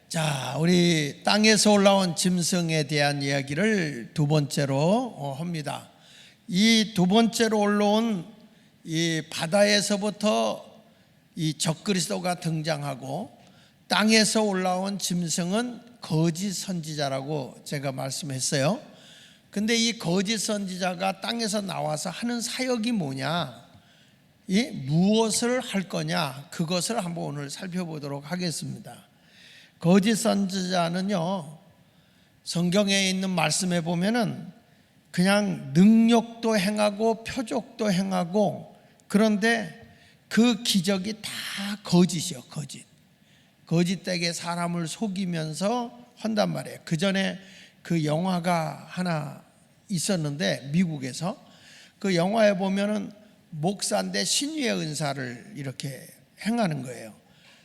자, 우리 땅에서 올라온 짐승에 대한 이야기를 두 번째로 합니다. 이 두 번째로 올라온 이 바다에서부터 이 적그리스도가 등장하고 땅에서 올라온 짐승은 거짓 선지자라고 제가 말씀했어요. 근데 이 거짓 선지자가 땅에서 나와서 하는 사역이 뭐냐, 이 무엇을 할 거냐, 그것을 한번 오늘 살펴보도록 하겠습니다. 거짓 선지자는요, 성경에 있는 말씀에 보면은 그냥 능력도 행하고 표적도 행하고, 그런데 그 기적이 다 거짓이요, 거짓. 거짓되게 사람을 속이면서 한단 말이에요. 그 전에 그 영화가 하나 있었는데, 미국에서 그 영화에 보면은 목사인데 신유의 은사를 이렇게 행하는 거예요.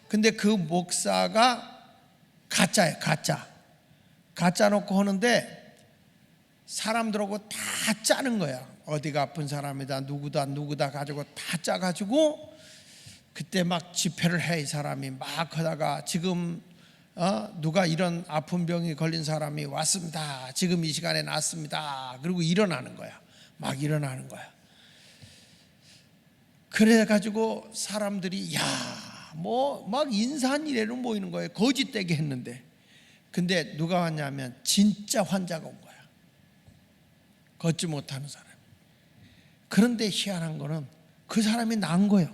근데 그 목사가 가짜예요, 가짜 놓고 하는데 사람들하고 다 짜는 거야. 어디가 아픈 사람이다, 누구다 가지고 다 짜가지고 그때 막 집회를 해. 이 사람이 막 하다가 지금 누가 이런 아픈 병이 걸린 사람이 왔습니다, 지금 이 시간에 났습니다, 그리고 일어나는 거야. 막 일어나는 거야. 그래가지고 사람들이 막 인산 이래로 모이는 거예요. 거짓되게 했는데. 근데 누가 왔냐면 진짜 환자가 온 거야, 걷지 못하는 사람. 그런데 희한한 거는 그 사람이 난 거예요.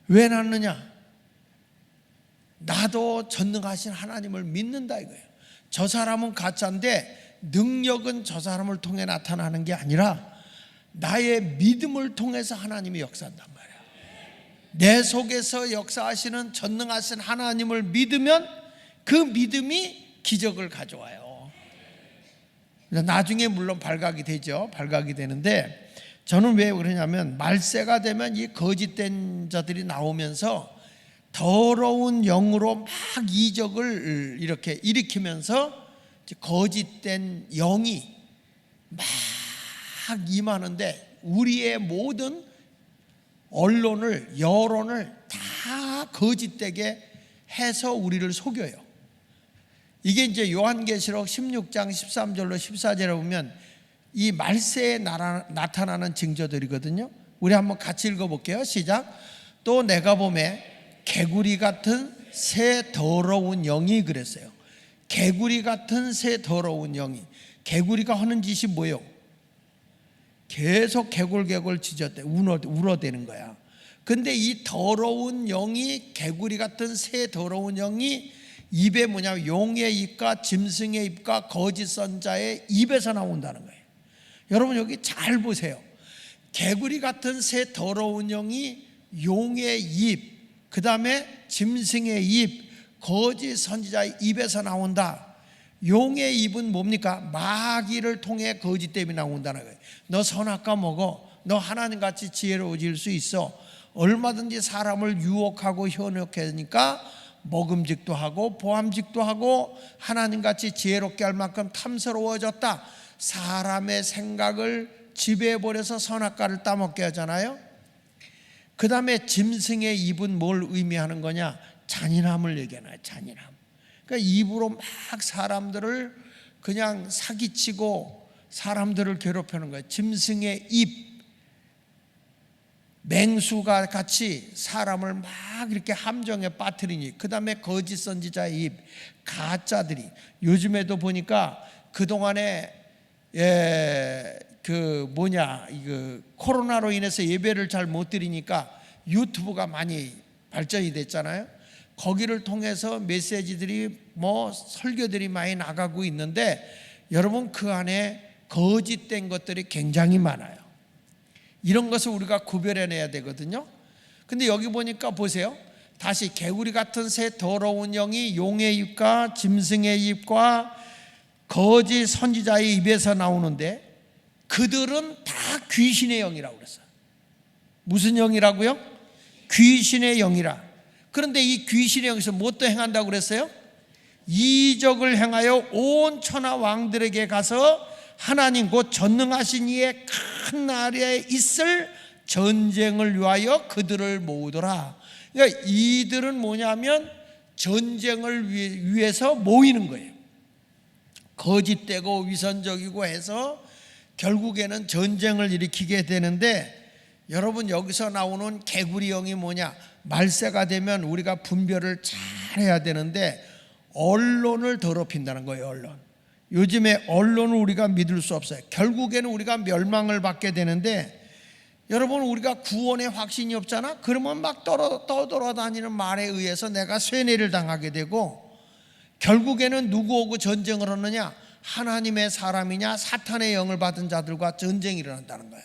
왜 났느냐? 나도 전능하신 하나님을 믿는다 이거예요. 저 사람은 가짜인데 능력은 저 사람을 통해 나타나는 게 아니라 나의 믿음을 통해서 하나님이 역사한단 말이에요. 내 속에서 역사하시는 전능하신 하나님을 믿으면 그 믿음이 기적을 가져와요. 나중에 물론 발각이 되죠. 발각이 되는데, 저는 왜 그러냐면 말세가 되면 이 거짓된 자들이 나오면서 더러운 영으로 막 이적을 이렇게 일으키면서 거짓된 영이 막 임하는데, 우리의 모든 언론을, 여론을 다 거짓되게 해서 우리를 속여요. 이게 이제 요한계시록 16장 13절로 14절에 보면 이 말세에 나타나는 징조들이거든요. 우리 한번 같이 읽어볼게요. 시작. 또 내가 보매 개구리 같은 새 더러운 영이, 그랬어요. 개구리 같은 새 더러운 영이. 개구리가 하는 짓이 뭐예요? 계속 개굴개굴 짖었대. 울어대는 거야. 근데 이 더러운 영이, 개구리 같은 새 더러운 영이 입에 뭐냐면 용의 입과 짐승의 입과 거짓 선자의 입에서 나온다는 거예요. 여러분 여기 잘 보세요. 개구리 같은 새 더러운 영이 용의 입, 그 다음에 짐승의 입, 거짓 선지자의 입에서 나온다. 용의 입은 뭡니까? 마귀를 통해 거짓됨이 나온다는 거예요. 너 선악과 먹어. 너 하나님같이 지혜로워질 수 있어. 얼마든지 사람을 유혹하고 현혹하니까 먹음직도 하고 보암직도 하고 하나님같이 지혜롭게 할 만큼 탐스러워졌다. 사람의 생각을 지배해버려서 선악과를 따먹게 하잖아요. 그 다음에 짐승의 입은 뭘 의미하는 거냐? 잔인함을 얘기하나요? 잔인함. 그러니까 입으로 막 사람들을 그냥 사기치고 사람들을 괴롭히는 거예요. 짐승의 입, 맹수가 같이 사람을 막 이렇게 함정에 빠뜨리니. 그 다음에 거짓 선지자의 입, 가짜들이. 요즘에도 보니까 그동안에 이거 코로나로 인해서 예배를 잘 못 드리니까 유튜브가 많이 발전이 됐잖아요. 거기를 통해서 메시지들이 설교들이 많이 나가고 있는데, 여러분 그 안에 거짓된 것들이 굉장히 많아요. 이런 것을 우리가 구별해내야 되거든요. 근데 여기 보니까 보세요. 다시 개구리 같은 새 더러운 영이 용의 입과 짐승의 입과 거짓 선지자의 입에서 나오는데, 그들은 다 귀신의 영이라고 그랬어요. 무슨 영이라고요? 귀신의 영이라. 그런데 이 귀신의 영에서 무엇도 행한다고 그랬어요? 이적을 행하여 온 천하 왕들에게 가서 하나님 곧 전능하신 이의 큰 나라에 있을 전쟁을 위하여 그들을 모으더라. 그러니까 이들은 뭐냐면 전쟁을 위해서 모이는 거예요. 거짓되고 위선적이고 해서 결국에는 전쟁을 일으키게 되는데, 여러분 여기서 나오는 개구리 영이 뭐냐? 말세가 되면 우리가 분별을 잘 해야 되는데 언론을 더럽힌다는 거예요. 언론. 요즘에 언론을 우리가 믿을 수 없어요. 결국에는 우리가 멸망을 받게 되는데, 여러분 우리가 구원의 확신이 없잖아? 그러면 막 떠돌아다니는 말에 의해서 내가 쇠뇌를 당하게 되고, 결국에는 누구 오고 전쟁을 하느냐? 하나님의 사람이냐 사탄의 영을 받은 자들과 전쟁이 일어난다는 거야.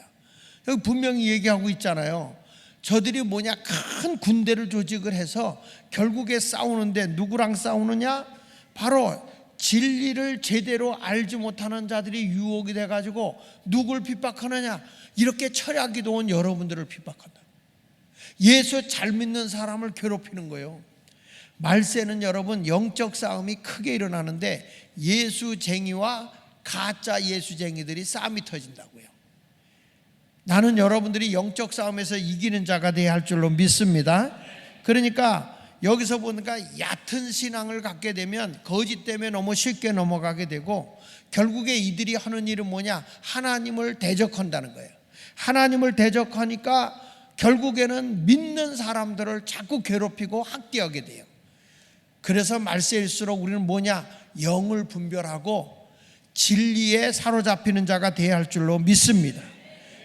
여기 분명히 얘기하고 있잖아요. 저들이 뭐냐? 큰 군대를 조직을 해서 결국에 싸우는데 누구랑 싸우느냐? 바로 진리를 제대로 알지 못하는 자들이 유혹이 돼가지고 누굴 핍박하느냐? 이렇게 철야기도 온 여러분들을 핍박한다. 예수 잘 믿는 사람을 괴롭히는 거예요. 말세는 여러분 영적 싸움이 크게 일어나는데 예수쟁이와 가짜 예수쟁이들이 싸움이 터진다고요. 나는 여러분들이 영적 싸움에서 이기는 자가 되어야 할 줄로 믿습니다. 그러니까 여기서 보니까 얕은 신앙을 갖게 되면 거짓 때문에 너무 쉽게 넘어가게 되고, 결국에 이들이 하는 일은 뭐냐? 하나님을 대적한다는 거예요. 하나님을 대적하니까 결국에는 믿는 사람들을 자꾸 괴롭히고 학대하게 돼요. 그래서 말세일수록 우리는 뭐냐? 영을 분별하고 진리에 사로잡히는 자가 되어야 할 줄로 믿습니다.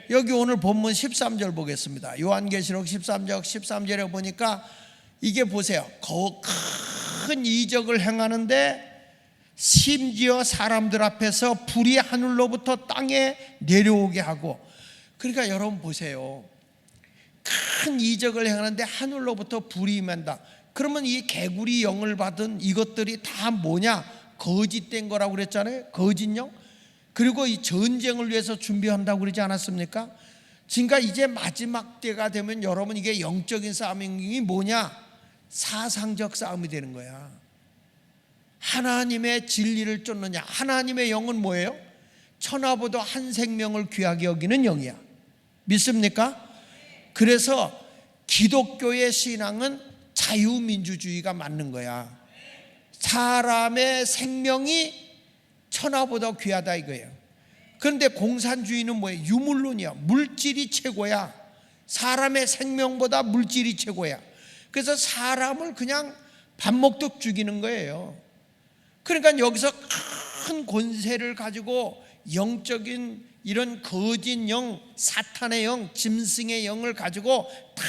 여기 오늘 본문 13절 보겠습니다. 요한계시록 13절에 보니까 이게 보세요. 큰 이적을 행하는데 심지어 사람들 앞에서 불이 하늘로부터 땅에 내려오게 하고, 그러니까 여러분 보세요. 큰 이적을 행하는데 하늘로부터 불이 임한다. 그러면 이 개구리 영을 받은 이것들이 다 뭐냐? 거짓된 거라고 그랬잖아요. 거짓 영. 그리고 이 전쟁을 위해서 준비한다고 그러지 않았습니까? 그러니까 이제 마지막 때가 되면 여러분 이게 영적인 싸움이 뭐냐? 사상적 싸움이 되는 거야. 하나님의 진리를 쫓느냐? 하나님의 영은 뭐예요? 천하보다 한 생명을 귀하게 여기는 영이야. 믿습니까? 그래서 기독교의 신앙은 자유민주주의가 맞는 거야. 사람의 생명이 천하보다 귀하다 이거예요. 그런데 공산주의는 뭐예요? 유물론이야. 물질이 최고야. 사람의 생명보다 물질이 최고야. 그래서 사람을 그냥 밥 먹듯 죽이는 거예요. 그러니까 여기서 큰 권세를 가지고 영적인 이런 거짓 영, 사탄의 영, 짐승의 영을 가지고 탁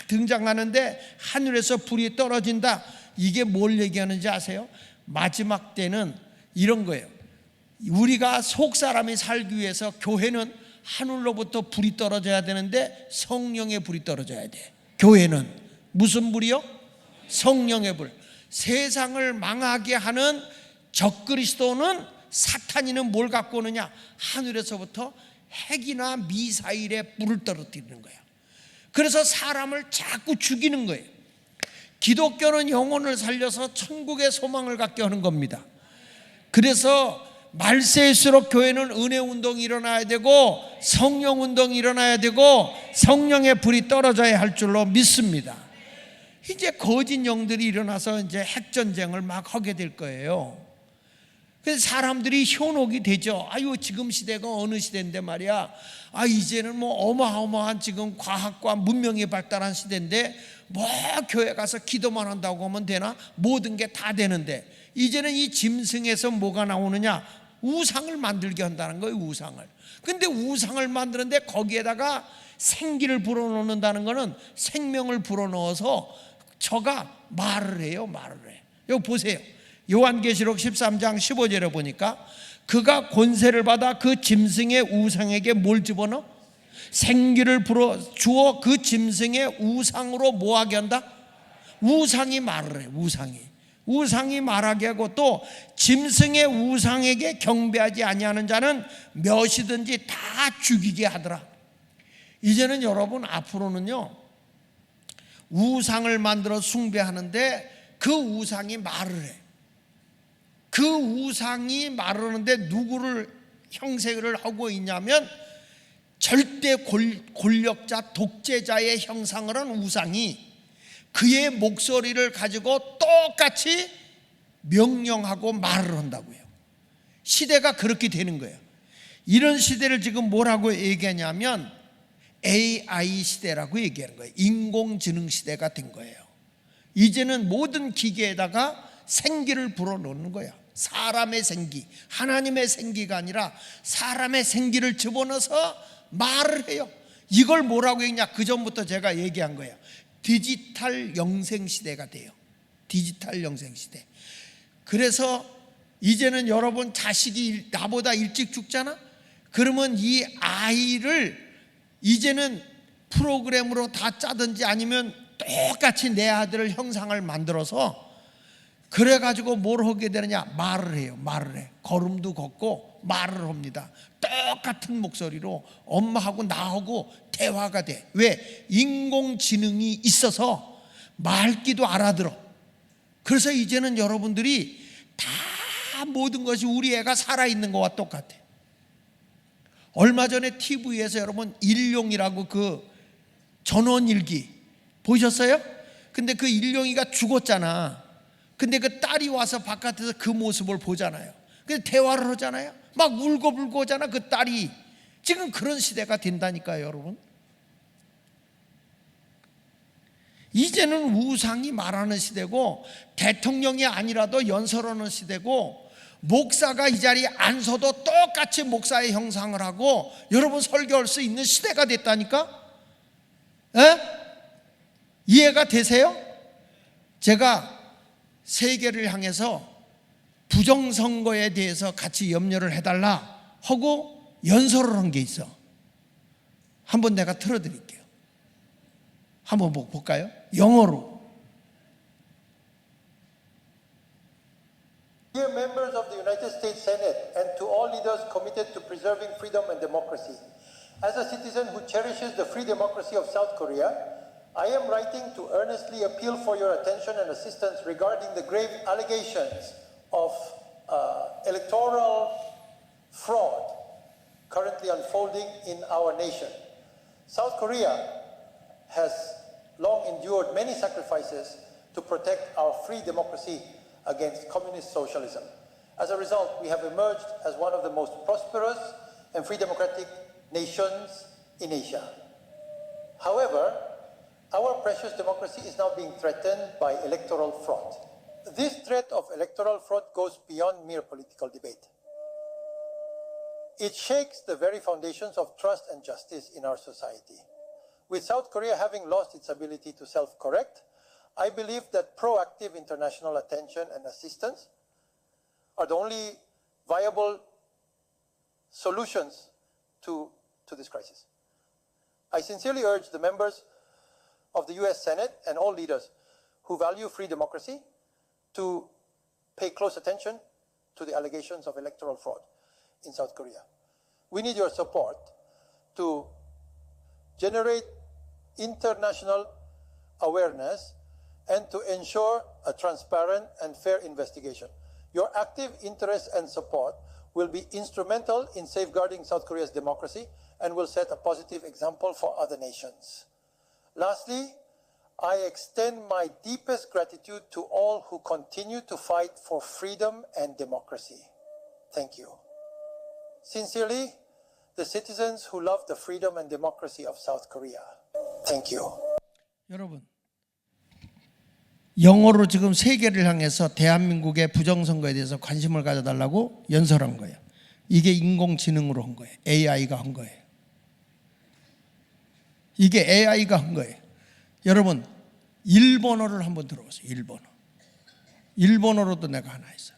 등장하는데 하늘에서 불이 떨어진다. 이게 뭘 얘기하는지 아세요? 마지막 때는 이런 거예요. 우리가 속 사람이 살기 위해서 교회는 하늘로부터 불이 떨어져야 되는데 성령의 불이 떨어져야 돼. 교회는 무슨 불이요? 성령의 불. 세상을 망하게 하는 적그리스도는, 사탄이는 뭘 갖고 오느냐? 하늘에서부터 핵이나 미사일에 불을 떨어뜨리는 거예요. 그래서 사람을 자꾸 죽이는 거예요. 기독교는 영혼을 살려서 천국의 소망을 갖게 하는 겁니다. 그래서 말세일수록 교회는 은혜 운동이 일어나야 되고 성령 운동이 일어나야 되고 성령의 불이 떨어져야 할 줄로 믿습니다. 이제 거짓 영들이 일어나서 이제 핵전쟁을 막 하게 될 거예요. 그래서 사람들이 현혹이 되죠. 아유, 지금 시대가 어느 시대인데 말이야. 이제는 뭐 어마어마한 지금 과학과 문명이 발달한 시대인데 뭐 교회 가서 기도만 한다고 하면 되나? 모든 게 다 되는데 이제는 이 짐승에서 뭐가 나오느냐? 우상을 만들게 한다는 거예요. 우상을. 근데 우상을 만드는데 거기에다가 생기를 불어넣는다는 거는 생명을 불어넣어서 저가 말을 해요. 말을 해. 여기 보세요. 요한계시록 13장 15절에 보니까 그가 권세를 받아 그 짐승의 우상에게 뭘 집어넣어? 생기를 불어주어 그 짐승의 우상으로 뭐하게 한다? 우상이 말을 해. 우상이 말하게 하고 또 짐승의 우상에게 경배하지 아니하는 자는 몇이든지 다 죽이게 하더라. 이제는 여러분 앞으로는요, 우상을 만들어 숭배하는데 그 우상이 말을 해. 그 우상이 말을 하는데 누구를 형상을 하고 있냐면 절대 권력자 독재자의 형상을 한 우상이 그의 목소리를 가지고 똑같이 명령하고 말을 한다고요. 시대가 그렇게 되는 거예요. 이런 시대를 지금 뭐라고 얘기하냐면 AI 시대라고 얘기하는 거예요. 인공지능 시대가 된 거예요. 이제는 모든 기계에다가 생기를 불어넣는 거야. 사람의 생기, 하나님의 생기가 아니라 사람의 생기를 집어넣어서 말을 해요. 이걸 뭐라고 했냐? 그 전부터 제가 얘기한 거예요. 디지털 영생 시대가 돼요. 디지털 영생 시대. 그래서 이제는 여러분 자식이 나보다 일찍 죽잖아? 그러면 이 아이를 이제는 프로그램으로 다 짜든지 아니면 똑같이 내 아들을 형상을 만들어서 그래가지고 뭘 하게 되느냐? 말을 해요. 말을 해. 걸음도 걷고 말을 합니다. 똑같은 목소리로 엄마하고 나하고 대화가 돼. 왜? 인공지능이 있어서 말귀도 알아들어. 그래서 이제는 여러분들이 다 모든 것이 우리 애가 살아있는 거와 똑같아. 얼마 전에 TV에서 여러분 일용이라고 그 전원일기 보셨어요? 근데 그 일용이가 죽었잖아. 근데 그 딸이 와서 바깥에서 그 모습을 보잖아요. 근데 대화를 하잖아요. 막 울고불고 하잖아. 그 딸이. 지금 그런 시대가 된다니까요, 여러분. 이제는 우상이 말하는 시대고, 대통령이 아니라도 연설하는 시대고, 목사가 이 자리에 안 서도 똑같이 목사의 형상을 하고 여러분 설교할 수 있는 시대가 됐다니까? 에? 이해가 되세요? 제가 세계를 향해서 부정선거에 대해서 같이 염려를 해달라 하고 연설을 한 게 있어. 한번 내가 틀어드릴게요. 한번 볼까요? 영어로. Dear members of the United States Senate and to all leaders committed to preserving freedom and democracy, as a citizen who cherishes the free democracy of South Korea, I am writing to earnestly appeal for your attention and assistance regarding the grave allegations of electoral fraud currently unfolding in our nation. South Korea has long endured many sacrifices to protect our free democracy against communist socialism. As a result, we have emerged as one of the most prosperous and free democratic nations in Asia. However, our precious democracy is now being threatened by electoral fraud. This threat of electoral fraud goes beyond mere political debate. It shakes the very foundations of trust and justice in our society. With South Korea having lost its ability to self-correct, I believe that proactive international attention and assistance are the only viable solutions to this crisis. I sincerely urge the members of the US Senate and all leaders who value free democracy to pay close attention to the allegations of electoral fraud in South Korea. We need your support to generate international awareness and to ensure a transparent and fair investigation. Your active interest and support will be instrumental in safeguarding South Korea's democracy and will set a positive example for other nations. Lastly, I extend my deepest gratitude to all who continue to fight for freedom and democracy. Thank you. Sincerely, the citizens who love the freedom and democracy of South Korea. Thank you. 여러분, 영어로 지금 세계를 향해서 대한민국의 부정선거에 대해서 관심을 가져달라고 연설한 거예요. 이게 인공지능으로 한 거예요. AI가 한 거예요. 이게 AI가 한 거예요. 여러분, 일본어를 한번 들어보세요. 일본어. 일본어로도 내가 하나 있어요.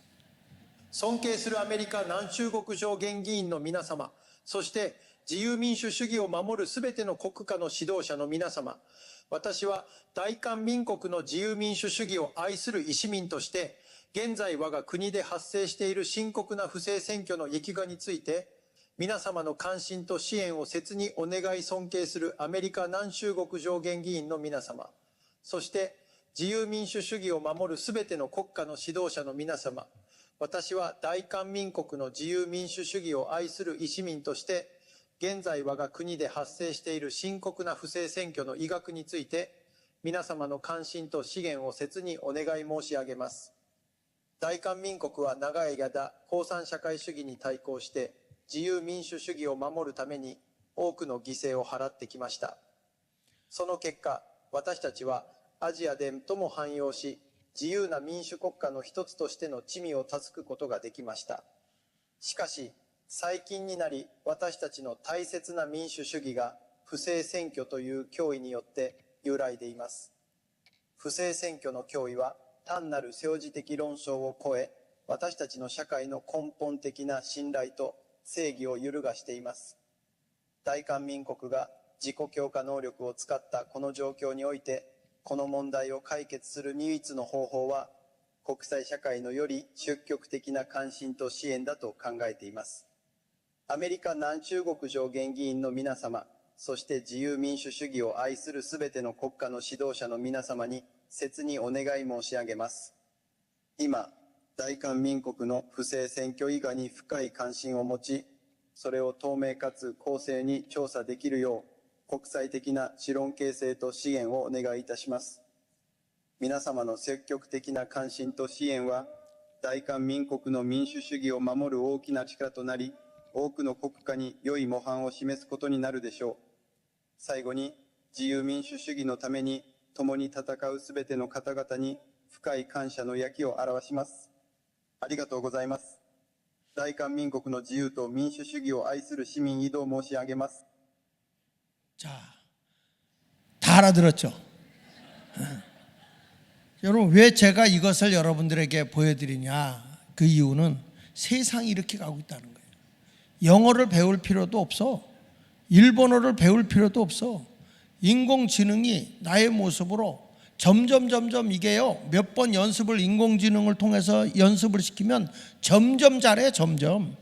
尊敬するアメリカ南中国上限議員の皆様、そして自由民主主義を守るすべての国家の指導者の皆様、私は大韓民国の自由民主主義を愛する医師民として、現在我が国で発生している深刻な不正選挙の激化について、皆様の関心と支援を切にお願い尊敬するアメリカ南中国上限議員の皆様、そして自由民主主義を守るすべての国家の指導者の皆様、私は大韓民国の自由民主主義を愛する医師民として、現在我が国で発生している深刻な不正選挙の医学について、皆様の関心と資源を切にお願い申し上げます。大韓民国は長い間、共産社会主義に対抗して自由民主主義を守るために多くの犠牲を払ってきました。その結果、私たちはアジアで最も繁栄し、自由な民主国家の一つとしての地位を築くことができました。しかし、最近になり私たちの大切な民主主義が不正選挙という脅威によって揺らいでいます。不正選挙の脅威は単なる政治的論争を超え、私たちの社会の根本的な信頼と正義を揺るがしています。大韓民国が自己強化能力を使ったこの状況において、この問題を解決する唯一の方法は、国際社会のより積極的な関心と支援だと考えています。アメリカ南中国上限議員の皆様、そして自由民主主義を愛するすべての国家の指導者の皆様に切にお願い申し上げます。今、大韓民国の不正選挙以外に深い関心を持ち、それを透明かつ公正に調査できるよう、国際的な資論形成と支援をお願いいたします。皆様の積極的な関心と支援は、大韓民国の民主主義を守る大きな力となり、多くの国家に良い模範を示すことになるでしょう。最後に、自由民主主義のために共に戦うすべての方々に深い感謝の焼きを表します。ありがとうございます。大韓民国の自由と民主主義を愛する市民移動申し上げます。 자, 다 알아들었죠? 여러분, 왜 제가 이것을 여러분들에게 보여드리냐? 그 이유는 세상이 이렇게 가고 있다는 거예요. 영어를 배울 필요도 없어. 일본어를 배울 필요도 없어. 인공지능이 나의 모습으로 점점 이게요, 몇 번 연습을 인공지능을 통해서 연습을 시키면 점점 잘해. 점점.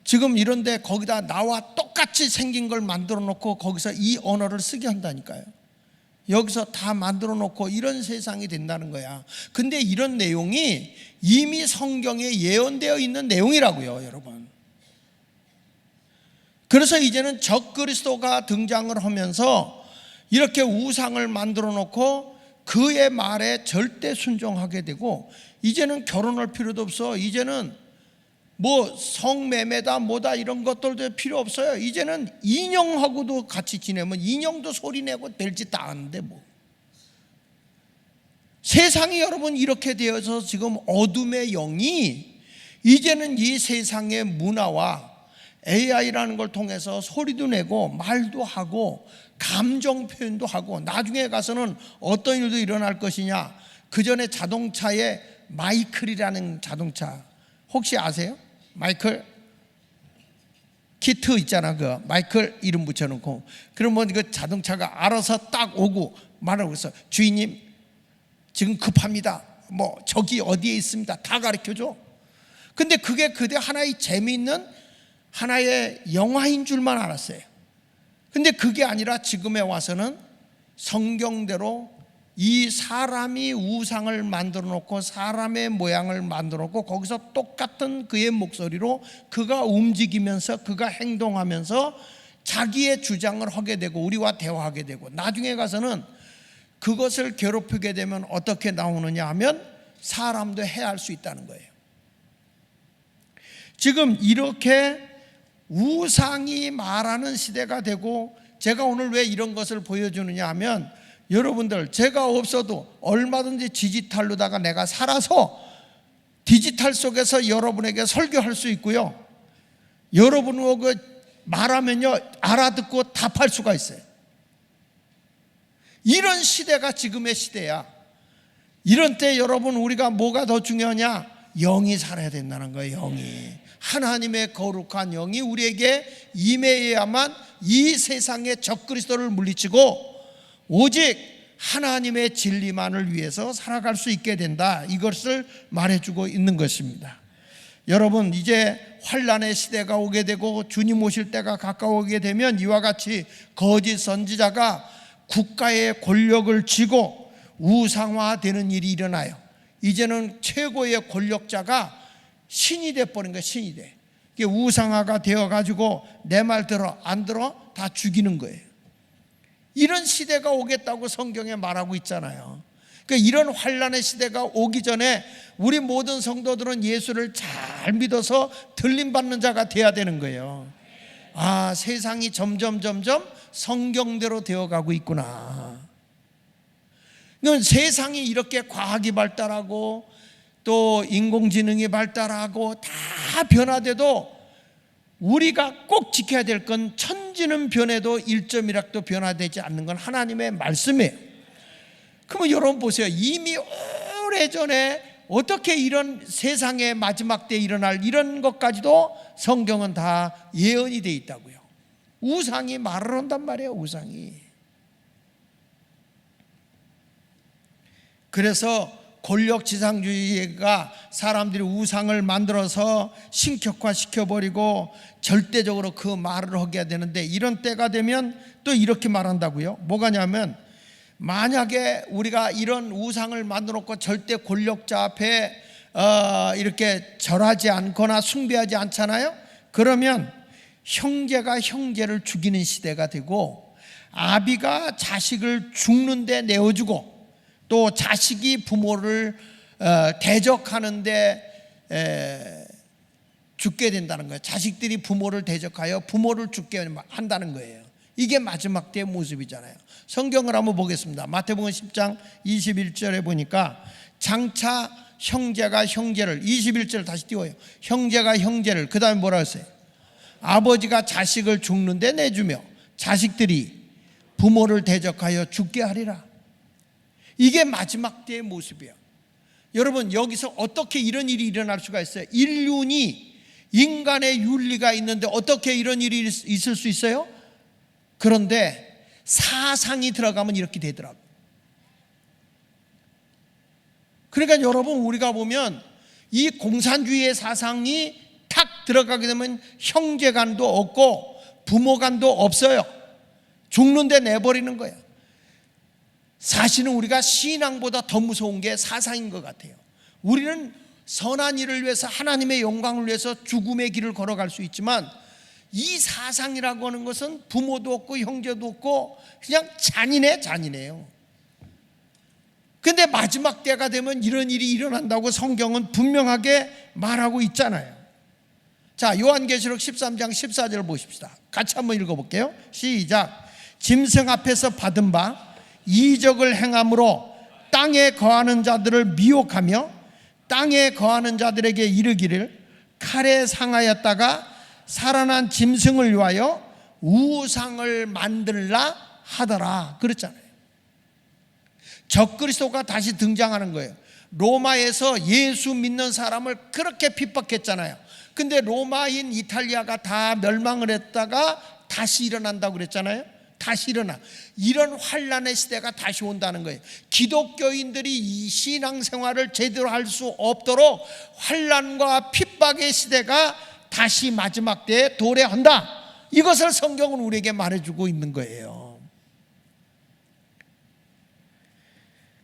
지금 이런데 거기다 나와 똑같이 생긴 걸 만들어 놓고 거기서 이 언어를 쓰게 한다니까요. 여기서 다 만들어 놓고 이런 세상이 된다는 거야. 근데 이런 내용이 이미 성경에 예언되어 있는 내용이라고요, 여러분. 그래서 이제는 적그리스도가 등장을 하면서 이렇게 우상을 만들어 놓고 그의 말에 절대 순종하게 되고, 이제는 결혼할 필요도 없어. 이제는 뭐 성매매다 뭐다 이런 것들도 필요 없어요. 이제는 인형하고도 같이 지내면 인형도 소리내고 될 짓 다 하는데 뭐. 세상이 여러분 이렇게 되어서 지금 어둠의 영이 이제는 이 세상의 문화와 AI라는 걸 통해서 소리도 내고 말도 하고 감정 표현도 하고, 나중에 가서는 어떤 일도 일어날 것이냐. 그 전에 자동차에 마이클이라는 자동차 혹시 아세요? 마이클 키트 있잖아. 그 마이클 이름 붙여놓고, 그러면 그 자동차가 알아서 딱 오고 말하고 있어. 주인님 지금 급합니다. 뭐 저기 어디에 있습니다. 다 가르쳐줘. 근데 그게 그대 하나의 재미있는 하나의 영화인 줄만 알았어요. 근데 그게 아니라 지금에 와서는 성경대로 이 사람이 우상을 만들어 놓고 사람의 모양을 만들어 놓고 거기서 똑같은 그의 목소리로 그가 움직이면서 그가 행동하면서 자기의 주장을 하게 되고 우리와 대화하게 되고, 나중에 가서는 그것을 괴롭히게 되면 어떻게 나오느냐 하면 사람도 해할 수 있다는 거예요. 지금 이렇게 우상이 말하는 시대가 되고, 제가 오늘 왜 이런 것을 보여주느냐 하면, 여러분들 제가 없어도 얼마든지 디지털로다가 내가 살아서 디지털 속에서 여러분에게 설교할 수 있고요, 여러분하고 말하면요 알아듣고 답할 수가 있어요. 이런 시대가 지금의 시대야. 이런 때 여러분 우리가 뭐가 더 중요하냐? 영이 살아야 된다는 거예요. 영이, 하나님의 거룩한 영이 우리에게 임해야만 이 세상의 적그리스도를 물리치고 오직 하나님의 진리만을 위해서 살아갈 수 있게 된다. 이것을 말해주고 있는 것입니다. 여러분, 이제 환란의 시대가 오게 되고 주님 오실 때가 가까워오게 되면 이와 같이 거짓 선지자가 국가의 권력을 쥐고 우상화되는 일이 일어나요. 이제는 최고의 권력자가 신이 돼버린 거예요. 신이 돼. 이게 우상화가 되어가지고 내 말 들어 안 들어 다 죽이는 거예요. 이런 시대가 오겠다고 성경에 말하고 있잖아요. 그러니까 이런 환난의 시대가 오기 전에 우리 모든 성도들은 예수를 잘 믿어서 들림받는 자가 돼야 되는 거예요. 아, 세상이 점점 성경대로 되어가고 있구나. 그러면 세상이 이렇게 과학이 발달하고 또 인공지능이 발달하고 다 변화돼도 우리가 꼭 지켜야 될 건 천지는 변해도 1.1학도 변화되지 않는 건 하나님의 말씀이에요. 그러면 여러분 보세요. 이미 오래전에 어떻게 이런 세상의 마지막 때에 일어날 이런 것까지도 성경은 다 예언이 되어 있다고요. 우상이 말을 한단 말이에요. 우상이. 그래서 권력지상주의가 사람들이 우상을 만들어서 신격화시켜버리고 절대적으로 그 말을 하게 되는데, 이런 때가 되면 또 이렇게 말한다고요. 뭐가냐면, 만약에 우리가 이런 우상을 만들어 놓고 절대 권력자 앞에 이렇게 절하지 않거나 숭배하지 않잖아요. 그러면 형제가 형제를 죽이는 시대가 되고, 아비가 자식을 죽는데 내어주고, 또 자식이 부모를 대적하는데 죽게 된다는 거예요. 자식들이 부모를 대적하여 부모를 죽게 한다는 거예요. 이게 마지막 때의 모습이잖아요. 성경을 한번 보겠습니다. 마태복음 10장 21절에 보니까 장차 형제가 형제를, 21절 다시 띄워요. 형제가 형제를, 그 다음에 뭐라 했어요? 아버지가 자식을 죽는데 내주며 자식들이 부모를 대적하여 죽게 하리라. 이게 마지막 때의 모습이에요. 여러분, 여기서 어떻게 이런 일이 일어날 수가 있어요? 인륜이, 인간의 윤리가 있는데 어떻게 이런 일이 있을 수 있어요? 그런데 사상이 들어가면 이렇게 되더라고요. 그러니까 여러분, 우리가 보면 이 공산주의의 사상이 탁 들어가게 되면 형제간도 없고 부모간도 없어요. 죽는데 내버리는 거예요. 사실은 우리가 신앙보다 더 무서운 게 사상인 것 같아요. 우리는 선한 일을 위해서, 하나님의 영광을 위해서 죽음의 길을 걸어갈 수 있지만, 이 사상이라고 하는 것은 부모도 없고 형제도 없고 그냥 잔인해요. 근데 마지막 때가 되면 이런 일이 일어난다고 성경은 분명하게 말하고 있잖아요. 자, 요한계시록 13장 14절 보십시다. 같이 한번 읽어볼게요. 시작. 짐승 앞에서 받은 바 이적을 행함으로 땅에 거하는 자들을 미혹하며 땅에 거하는 자들에게 이르기를 칼에 상하였다가 살아난 짐승을 위하여 우상을 만들라 하더라. 그랬잖아요. 적그리스도가 다시 등장하는 거예요. 로마에서 예수 믿는 사람을 그렇게 핍박했잖아요. 근데 로마인 이탈리아가 다 멸망을 했다가 다시 일어난다고 그랬잖아요. 다시 일어나. 이런 환난의 시대가 다시 온다는 거예요. 기독교인들이 이 신앙생활을 제대로 할 수 없도록 환난과 핍박의 시대가 다시 마지막 때에 도래한다. 이것을 성경은 우리에게 말해주고 있는 거예요.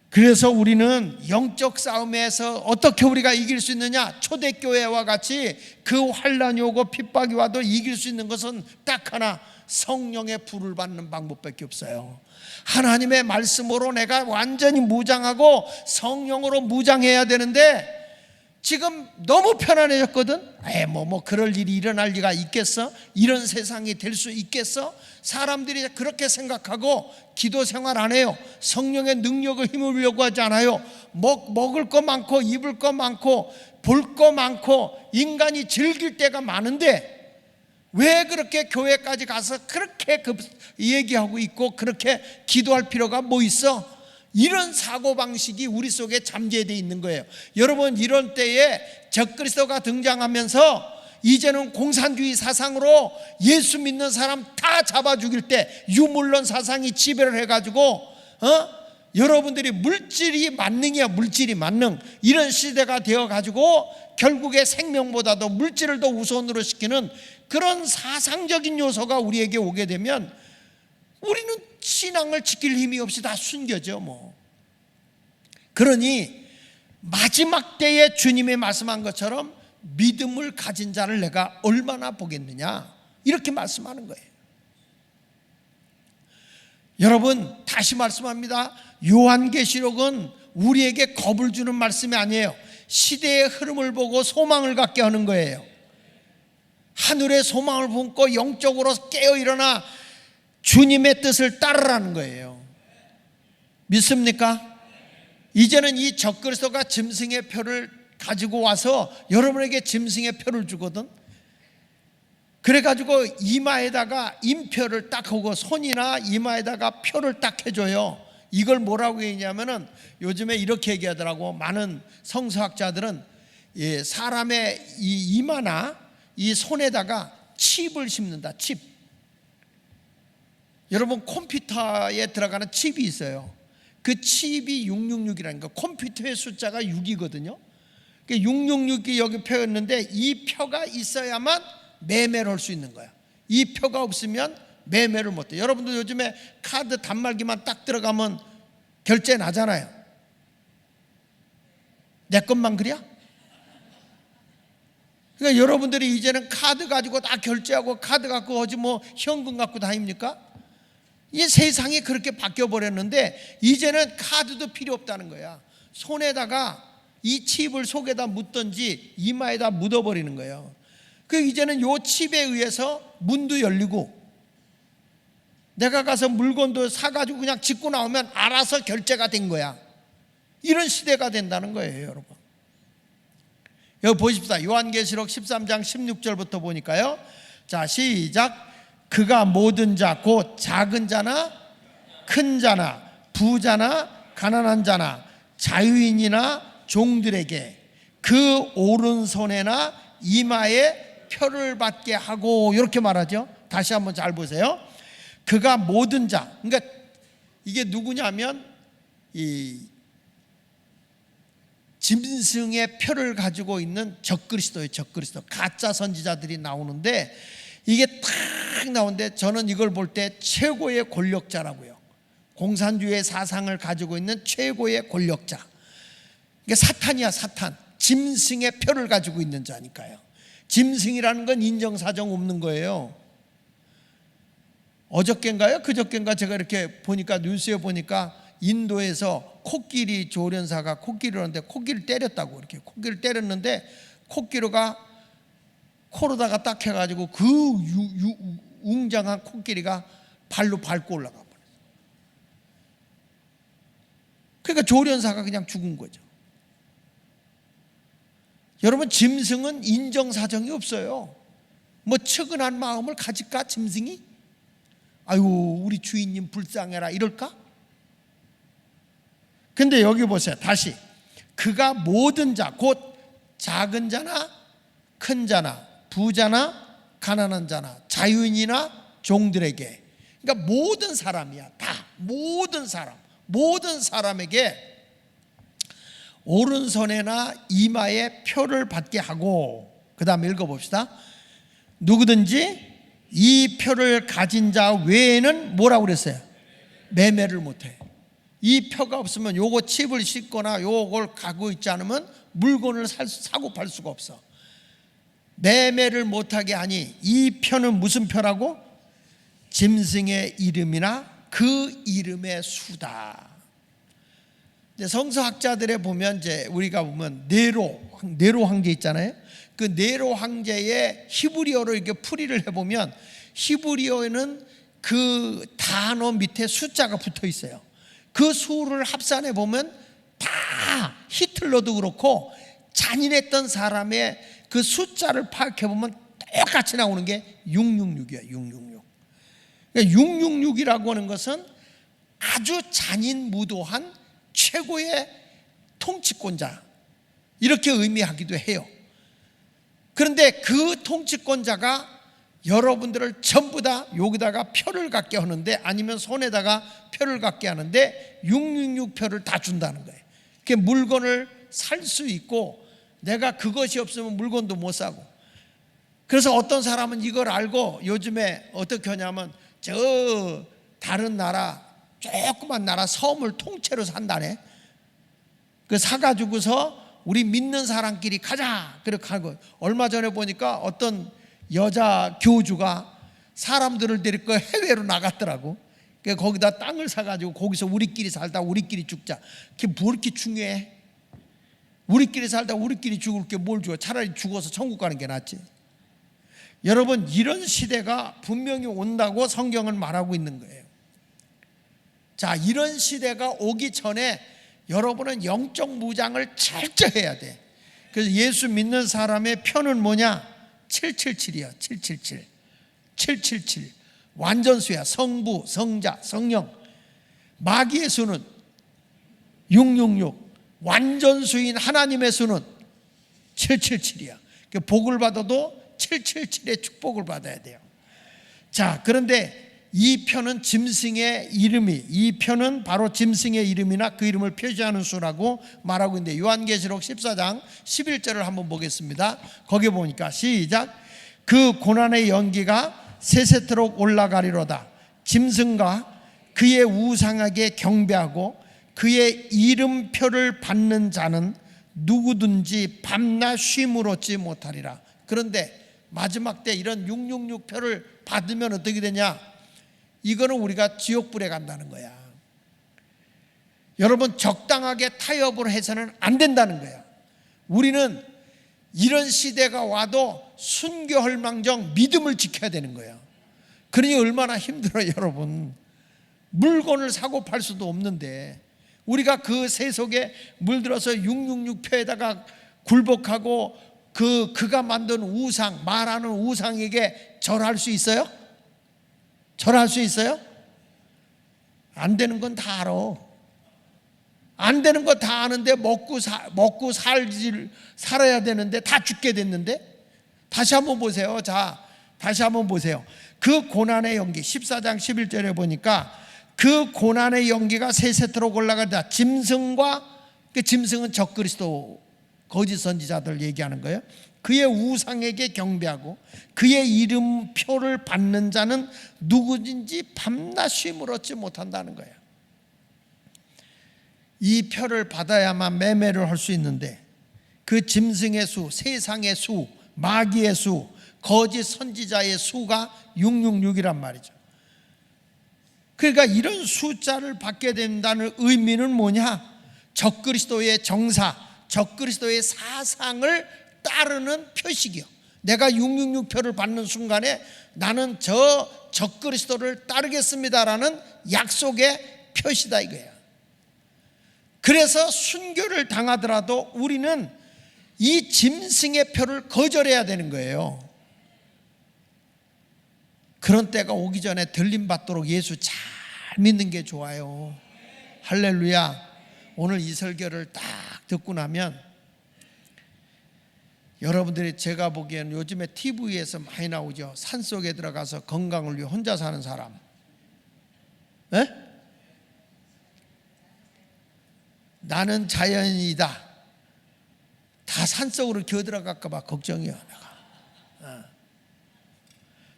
그래서 우리는 영적 싸움에서 어떻게 우리가 이길 수 있느냐? 초대교회와 같이 그 환난이 오고 핍박이 와도 이길 수 있는 것은 딱 하나, 성령의 불을 받는 방법밖에 없어요. 하나님의 말씀으로 내가 완전히 무장하고 성령으로 무장해야 되는데, 지금 너무 편안해졌거든. 그럴 일이 일어날 리가 있겠어? 이런 세상이 될 수 있겠어? 사람들이 그렇게 생각하고 기도 생활 안 해요. 성령의 능력을 힘을 요구하지 않아요. 먹을 거 많고 입을 거 많고 볼 거 많고 인간이 즐길 때가 많은데, 왜 그렇게 교회까지 가서 그렇게 얘기하고 있고 그렇게 기도할 필요가 뭐 있어? 이런 사고방식이 우리 속에 잠재되어 있는 거예요. 여러분, 이런 때에 적그리스도가 등장하면서 이제는 공산주의 사상으로 예수 믿는 사람 다 잡아 죽일 때 유물론 사상이 지배를 해가지고 여러분들이 물질이 만능이야. 물질이 만능. 이런 시대가 되어가지고 결국에 생명보다도 물질을 더 우선으로 시키는 그런 사상적인 요소가 우리에게 오게 되면 우리는 신앙을 지킬 힘이 없이 다 숨겨져 뭐. 그러니 마지막 때에 주님이 말씀한 것처럼 믿음을 가진 자를 내가 얼마나 보겠느냐, 이렇게 말씀하는 거예요. 여러분, 다시 말씀합니다. 요한계시록은 우리에게 겁을 주는 말씀이 아니에요. 시대의 흐름을 보고 소망을 갖게 하는 거예요. 하늘의 소망을 품고 영적으로 깨어 일어나 주님의 뜻을 따르라는 거예요. 믿습니까? 이제는 이 적그리스도가 짐승의 표를 가지고 와서 여러분에게 짐승의 표를 주거든. 그래가지고 이마에다가 임표를 딱 하고 손이나 이마에다가 표를 딱 해줘요. 이걸 뭐라고 얘기하냐면은 요즘에 이렇게 얘기하더라고. 많은 성서학자들은 사람의 이 이마나 이 손에다가 칩을 심는다. 칩. 여러분, 컴퓨터에 들어가는 칩이 있어요. 그 칩이 666이라는 거. 컴퓨터의 숫자가 6이거든요. 666이 여기 표였는데 이 표가 있어야만 매매를 할 수 있는 거야. 이 표가 없으면 매매를 못해. 여러분들 요즘에 카드 단말기만 딱 들어가면 결제 나잖아요. 내 것만 그래? 그러니까 여러분들이 이제는 카드 가지고 다 결제하고 카드 갖고 하지 뭐 현금 갖고 다닙니까? 이 세상이 그렇게 바뀌어 버렸는데 이제는 카드도 필요 없다는 거야. 손에다가 이 칩을 속에다 묻든지 이마에다 묻어버리는 거예요. 그 이제는 요 칩에 의해서 문도 열리고 내가 가서 물건도 사가지고 그냥 짚고 나오면 알아서 결제가 된 거야. 이런 시대가 된다는 거예요, 여러분. 여기 보십시다. 요한계시록 13장 16절부터 보니까요. 자, 시작. 그가 모든 자, 곧 작은 자나 큰 자나 부자나 가난한 자나 자유인이나 종들에게 그 오른손에나 이마에 표를 받게 하고, 이렇게 말하죠. 다시 한번 잘 보세요. 그가 모든 자, 그러니까 이게 누구냐면 이 짐승의 표를 가지고 있는 적그리스도예요. 적그리스도. 가짜 선지자들이 나오는데 이게 탁 나오는데 저는 이걸 볼 때 최고의 권력자라고요. 공산주의 사상을 가지고 있는 최고의 권력자. 이게 사탄이야, 사탄. 짐승의 표를 가지고 있는 자니까요. 짐승이라는 건 인정사정 없는 거예요. 어저께인가요? 그저께인가 제가 이렇게 보니까 뉴스에 보니까 인도에서 코끼리 조련사가 코끼리를 하는데 코끼리를 때렸다고. 이렇게 코끼리를 때렸는데 코끼리가 코로다가 딱 해가지고 그 웅장한 코끼리가 발로 밟고 올라가 버렸어요. 그러니까 조련사가 그냥 죽은 거죠. 여러분, 짐승은 인정사정이 없어요. 뭐 측은한 마음을 가질까 짐승이? 아유, 우리 주인님 불쌍해라 이럴까? 근데 여기 보세요. 다시. 그가 모든 자, 곧 작은 자나 큰 자나 부자나 가난한 자나 자유인이나 종들에게, 그러니까 모든 사람이야. 다 모든 사람에게 오른손에나 이마에 표를 받게 하고, 그 다음에 읽어봅시다. 누구든지 이 표를 가진 자 외에는 뭐라고 그랬어요? 매매를 못해. 이 표가 없으면 요거 칩을 싣거나 요걸 갖고 있지 않으면 물건을 사고 팔 수가 없어. 매매를 못하게 하니 이 표는 무슨 표라고? 짐승의 이름이나 그 이름의 수다. 성서학자들에 보면 이제 우리가 보면 네로 황제 있잖아요. 그 네로 황제의 히브리어로 이렇게 풀이를 해보면 히브리어에는 그 단어 밑에 숫자가 붙어 있어요. 그 수를 합산해 보면 다 히틀러도 그렇고 잔인했던 사람의 그 숫자를 파악해 보면 똑같이 나오는 게 666이에요. 666. 그러니까 666이라고 하는 것은 아주 잔인무도한 최고의 통치권자, 이렇게 의미하기도 해요. 그런데 그 통치권자가 여러분들을 전부 다 여기다가 표를 갖게 하는데, 아니면 손에다가 표를 갖게 하는데 666표를 다 준다는 거예요. 그게 물건을 살 수 있고, 내가 그것이 없으면 물건도 못 사고. 그래서 어떤 사람은 이걸 알고 요즘에 어떻게 하냐면 저 다른 나라, 조그만 나라 섬을 통째로 산다네. 그 사가지고서 우리 믿는 사람끼리 가자 그렇게 하고, 얼마 전에 보니까 어떤 여자 교주가 사람들을 데리고 해외로 나갔더라고. 그러니까 거기다 땅을 사가지고 거기서 우리끼리 살다 우리끼리 죽자. 그게 뭐 이렇게 중요해? 우리끼리 살다 우리끼리 죽을 게 뭘 죽어? 차라리 죽어서 천국 가는 게 낫지. 여러분, 이런 시대가 분명히 온다고 성경은 말하고 있는 거예요. 자, 이런 시대가 오기 전에 여러분은 영적 무장을 철저해야 돼. 그래서 예수 믿는 사람의 표는 뭐냐? 777이야. 777. 777. 완전수야. 성부, 성자, 성령. 마귀의 수는 666. 완전수인 하나님의 수는 777이야. 복을 받아도 777의 축복을 받아야 돼요. 자, 그런데 이 표는 짐승의 이름이, 이 표는 바로 짐승의 이름이나 그 이름을 표시하는 수라고 말하고 있는데, 요한계시록 14장 11절을 한번 보겠습니다. 거기 보니까 시작. 그 고난의 연기가 세세토록 올라가리로다. 짐승과 그의 우상에게 경배하고 그의 이름표를 받는 자는 누구든지 밤낮 쉼을 얻지 못하리라. 그런데 마지막 때 이런 666표를 받으면 어떻게 되냐? 이거는 우리가 지옥불에 간다는 거야. 여러분, 적당하게 타협을 해서는 안 된다는 거야. 우리는 이런 시대가 와도 순교할망정 믿음을 지켜야 되는 거야. 그러니 얼마나 힘들어요, 여러분. 물건을 사고 팔 수도 없는데 우리가 그 세속에 물들어서 666표에다가 굴복하고 그가 만든 우상, 말하는 우상에게 절할 수 있어요? 절할 수 있어요? 안 되는 건 다 알아. 안 되는 거 다 아는데 먹고 살아야 되는데 다 죽게 됐는데. 다시 한번 보세요. 자, 다시 한번 보세요. 그 고난의 연기 14장 11절에 보니까 그 고난의 연기가 세세토록 올라가다. 짐승과, 그 짐승은 적그리스도 거짓 선지자들 얘기하는 거예요. 그의 우상에게 경배하고 그의 이름표를 받는 자는 누구든지 밤낮 쉼을 얻지 못한다는 거예요. 이 표를 받아야만 매매를 할 수 있는데 그 짐승의 수, 세상의 수, 마귀의 수, 거짓 선지자의 수가 666이란 말이죠. 그러니까 이런 숫자를 받게 된다는 의미는 뭐냐? 적그리스도의 정사, 적그리스도의 사상을 따르는 표식이요. 내가 666표를 받는 순간에 나는 저 적그리스도를 따르겠습니다라는 약속의 표시다 이거야. 그래서 순교를 당하더라도 우리는 이 짐승의 표를 거절해야 되는 거예요. 그런 때가 오기 전에 들림받도록 예수 잘 믿는 게 좋아요. 할렐루야. 오늘 이 설교를 딱 듣고 나면 여러분들이, 제가 보기에는 요즘에 TV에서 많이 나오죠. 산속에 들어가서 건강을 위해 혼자 사는 사람. 에? 나는 자연이다. 다 산속으로 기어들어갈까 봐 걱정이야 내가.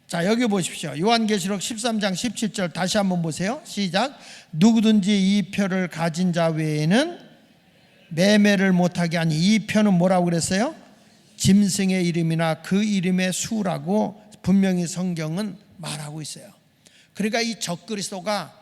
자, 여기 보십시오. 요한계시록 13장 17절 다시 한번 보세요. 시작. 누구든지 이 표를 가진 자 외에는 매매를 못하게 하니. 이 표는 뭐라고 그랬어요? 짐승의 이름이나 그 이름의 수라고 분명히 성경은 말하고 있어요. 그러니까 이 적그리스도가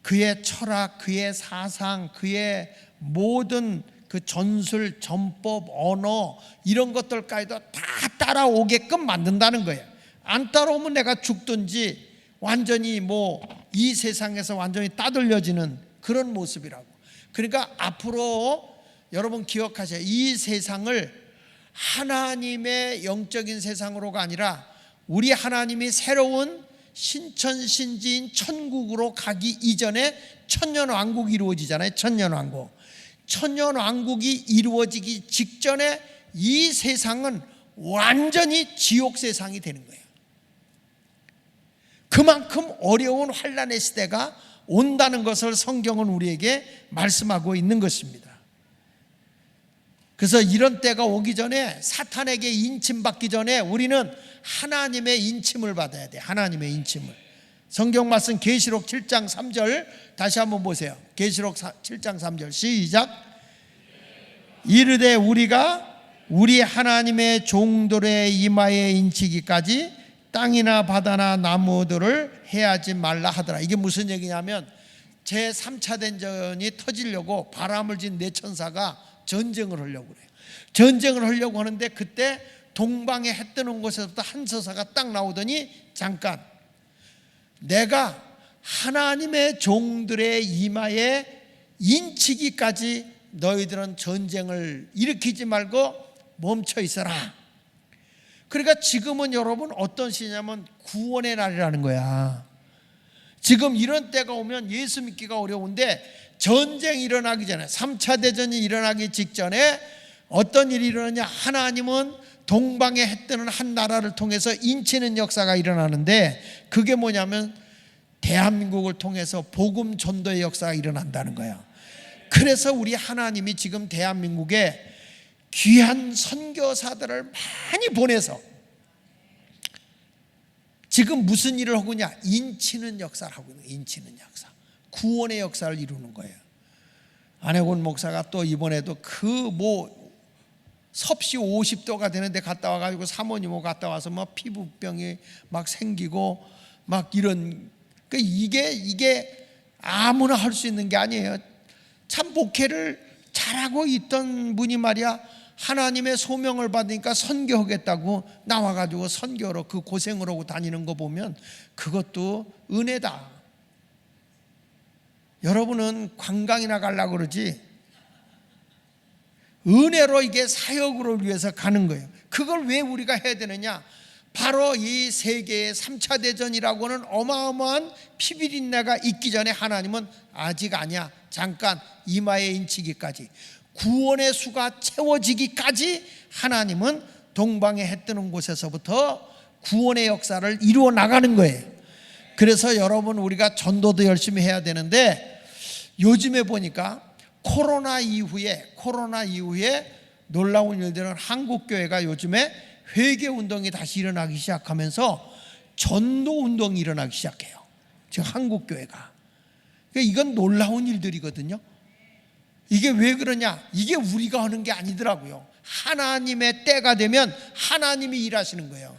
그의 철학, 그의 사상, 그의 모든 그 전술, 전법, 언어 이런 것들까지도 다 따라오게끔 만든다는 거예요. 안 따라오면 내가 죽든지 완전히 이 세상에서 완전히 따돌려지는 그런 모습이라고. 그러니까 앞으로 여러분 기억하세요. 이 세상을 하나님의 영적인 세상으로가 아니라 우리 하나님이 새로운 신천신지인 천국으로 가기 이전에 천년왕국이 이루어지잖아요. 천년왕국. 천년왕국이 이루어지기 직전에 이 세상은 완전히 지옥 세상이 되는 거예요. 그만큼 어려운 환난의 시대가 온다는 것을 성경은 우리에게 말씀하고 있는 것입니다. 그래서 이런 때가 오기 전에, 사탄에게 인침받기 전에 우리는 하나님의 인침을 받아야 돼. 하나님의 인침을. 성경 말씀 계시록 7장 3절 다시 한번 보세요. 계시록 7장 3절 시작. 이르되 우리가 우리 하나님의 종들의 이마에 인치기까지 땅이나 바다나 나무들을 해하지 말라 하더라. 이게 무슨 얘기냐면 제3차 대전이 터지려고 바람을 진 네 천사가 전쟁을 하려고 그래요. 전쟁을 하려고 하는데 그때 동방에 해 뜨는 곳에서부터 한 서사가 딱 나오더니 잠깐, 내가 하나님의 종들의 이마에 인치기까지 너희들은 전쟁을 일으키지 말고 멈춰 있어라. 그러니까 지금은 여러분 어떤 시냐면 구원의 날이라는 거야. 지금 이런 때가 오면 예수 믿기가 어려운데 전쟁이 일어나기 전에, 3차 대전이 일어나기 직전에 어떤 일이 일어나냐, 하나님은 동방에 해 뜨는 한 나라를 통해서 인치는 역사가 일어나는데 그게 뭐냐면 대한민국을 통해서 복음 전도의 역사가 일어난다는 거예요. 그래서 우리 하나님이 지금 대한민국에 귀한 선교사들을 많이 보내서 지금 무슨 일을 하고 있냐, 인치는 역사를 하고 있는 거예요. 인치는 역사, 구원의 역사를 이루는 거예요. 안혜곤 목사가 또 이번에도 섭씨 50도가 되는데 갔다 와가지고 사모님하고 갔다 와서 막 피부병이 막 생기고 막 이런, 이게 아무나 할 수 있는 게 아니에요. 참 목회를 잘하고 있던 분이 말이야, 하나님의 소명을 받으니까 선교하겠다고 나와가지고 선교로 그 고생을 하고 다니는 거 보면 그것도 은혜다. 여러분은 관광이나 가려고 그러지 은혜로 이게 사역으로 위해서 가는 거예요. 그걸 왜 우리가 해야 되느냐? 바로 이 세계의 3차 대전이라고 하는 어마어마한 피비린내가 있기 전에 하나님은 아직 아니야, 잠깐, 이마에 인치기까지, 구원의 수가 채워지기까지 하나님은 동방에 해 뜨는 곳에서부터 구원의 역사를 이루어 나가는 거예요. 그래서 여러분, 우리가 전도도 열심히 해야 되는데 요즘에 보니까 코로나 이후에 놀라운 일들은 한국교회가 요즘에 회개운동이 다시 일어나기 시작하면서 전도운동이 일어나기 시작해요. 지금 한국교회가. 이건 놀라운 일들이거든요. 이게 왜 그러냐? 이게 우리가 하는 게 아니더라고요. 하나님의 때가 되면 하나님이 일하시는 거예요.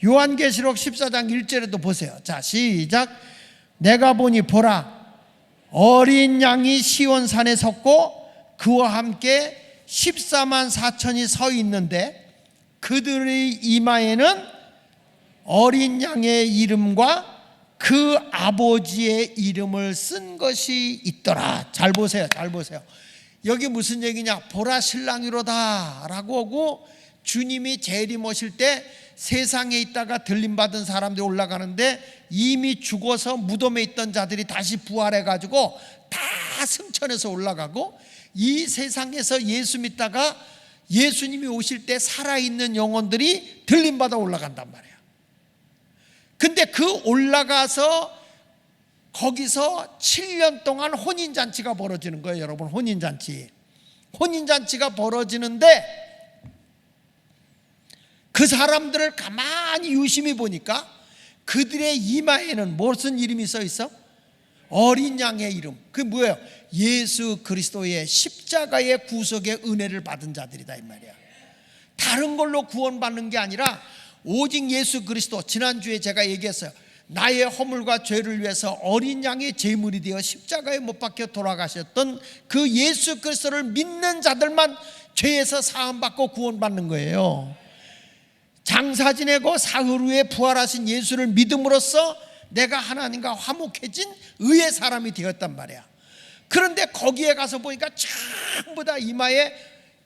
요한계시록 14장 1절에도 보세요. 자, 시작. 내가 보니 보라, 어린 양이 시온산에 섰고 그와 함께 14만 4천이 서 있는데 그들의 이마에는 어린 양의 이름과 그 아버지의 이름을 쓴 것이 있더라. 잘 보세요, 잘 보세요. 여기 무슨 얘기냐? 보라 신랑이로다 라고 하고 주님이 재림하실 때 세상에 있다가 들림받은 사람들이 올라가는데 이미 죽어서 무덤에 있던 자들이 다시 부활해가지고 다 승천해서 올라가고, 이 세상에서 예수 믿다가 예수님이 오실 때 살아있는 영혼들이 들림받아 올라간단 말이에요. 근데 그 올라가서 거기서 7년 동안 혼인잔치가 벌어지는 거예요. 여러분, 혼인잔치가 벌어지는데 그 사람들을 가만히 유심히 보니까 그들의 이마에는 무슨 이름이 써 있어? 어린 양의 이름. 그게 뭐예요? 예수 그리스도의 십자가의 구속의 은혜를 받은 자들이다 이 말이야. 다른 걸로 구원받는 게 아니라 오직 예수 그리스도, 지난주에 제가 얘기했어요. 나의 허물과 죄를 위해서 어린 양의 제물이 되어 십자가에 못 박혀 돌아가셨던 그 예수 그리스도를 믿는 자들만 죄에서 사함받고 구원받는 거예요. 장사 지내고 사흘 후에 부활하신 예수를 믿음으로써 내가 하나님과 화목해진 의의 사람이 되었단 말이야. 그런데 거기에 가서 보니까 전부 다 이마에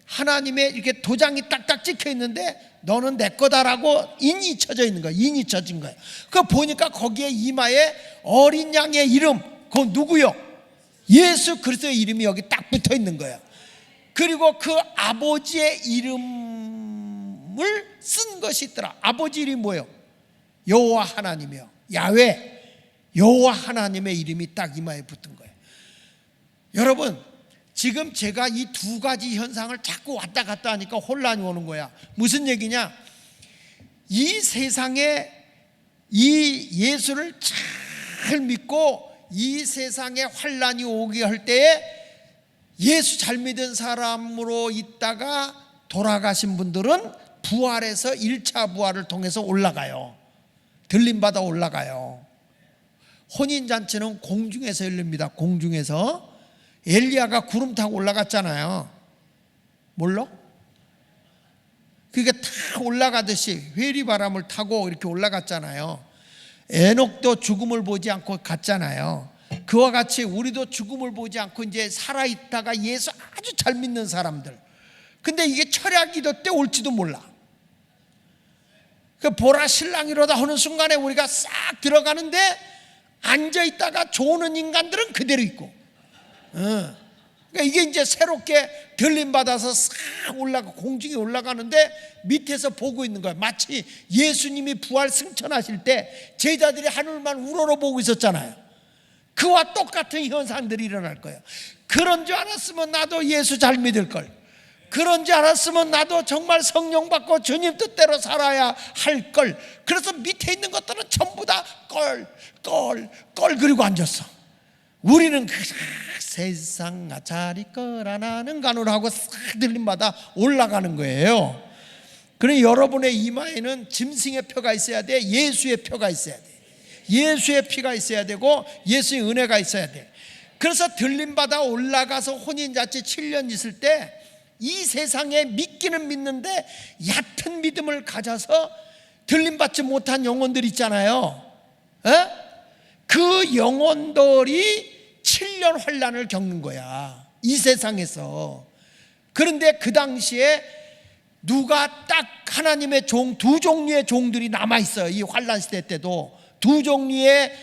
하나님의 이렇게 도장이 딱딱 찍혀 있는데 너는 내 거다라고 인이 쳐져 있는 거야. 인이 쳐진 거야. 그거 보니까 거기에 이마에 어린 양의 이름, 그건 누구요? 예수 그리스도의 이름이 여기 딱 붙어 있는 거야. 그리고 그 아버지의 이름을 쓴 것이 있더라. 아버지 이름이 뭐예요? 여호와 하나님이요, 야훼, 여호와 하나님의 이름이 딱 이마에 붙은 거예요. 여러분, 지금 제가 이 두 가지 현상을 자꾸 왔다 갔다 하니까 혼란이 오는 거야. 무슨 얘기냐? 이 세상에 이 예수를 잘 믿고 이 세상에 환란이 오게 할 때에 예수 잘 믿은 사람으로 있다가 돌아가신 분들은 부활해서 1차 부활을 통해서 올라가요. 들림받아 올라가요. 혼인잔치는 공중에서 열립니다. 공중에서. 엘리야가 구름 타고 올라갔잖아요. 몰라? 그게 다 올라가듯이 회리바람을 타고 이렇게 올라갔잖아요. 에녹도 죽음을 보지 않고 갔잖아요. 그와 같이 우리도 죽음을 보지 않고 이제 살아있다가 예수 아주 잘 믿는 사람들. 근데 이게 철야기도 때 올지도 몰라. 그 보라 신랑이로다 하는 순간에 우리가 싹 들어가는데 앉아있다가 조는 인간들은 그대로 있고, 그러니까 이게 이제 새롭게 들림받아서 싹 올라가 공중에 올라가는데 밑에서 보고 있는 거야. 마치 예수님이 부활 승천하실 때 제자들이 하늘만 우러러 보고 있었잖아요. 그와 똑같은 현상들이 일어날 거예요. 그런 줄 알았으면 나도 예수 잘 믿을 걸. 그런 줄 알았으면 나도 정말 성령 받고 주님 뜻대로 살아야 할 걸. 그래서 밑에 있는 것들은 전부 다 그리고 앉았어. 우리는 세상 자리 거라나는 간으로 하고 싹 들림마다 올라가는 거예요. 그러니 여러분의 이마에는 짐승의 표가 있어야 돼. 예수의 표가 있어야 돼. 예수의 피가 있어야 되고 예수의 은혜가 있어야 돼. 그래서 들림받아 올라가서 혼인잔치 7년 있을 때 이 세상에 믿기는 믿는데 얕은 믿음을 가져서 들림받지 못한 영혼들 있잖아요. 그 영혼들이 7년 환난을 겪는 거야, 이 세상에서. 그런데 그 당시에 누가 딱 하나님의 종, 두 종류의 종들이 남아있어요. 이 환난 시대 때도 두 종류의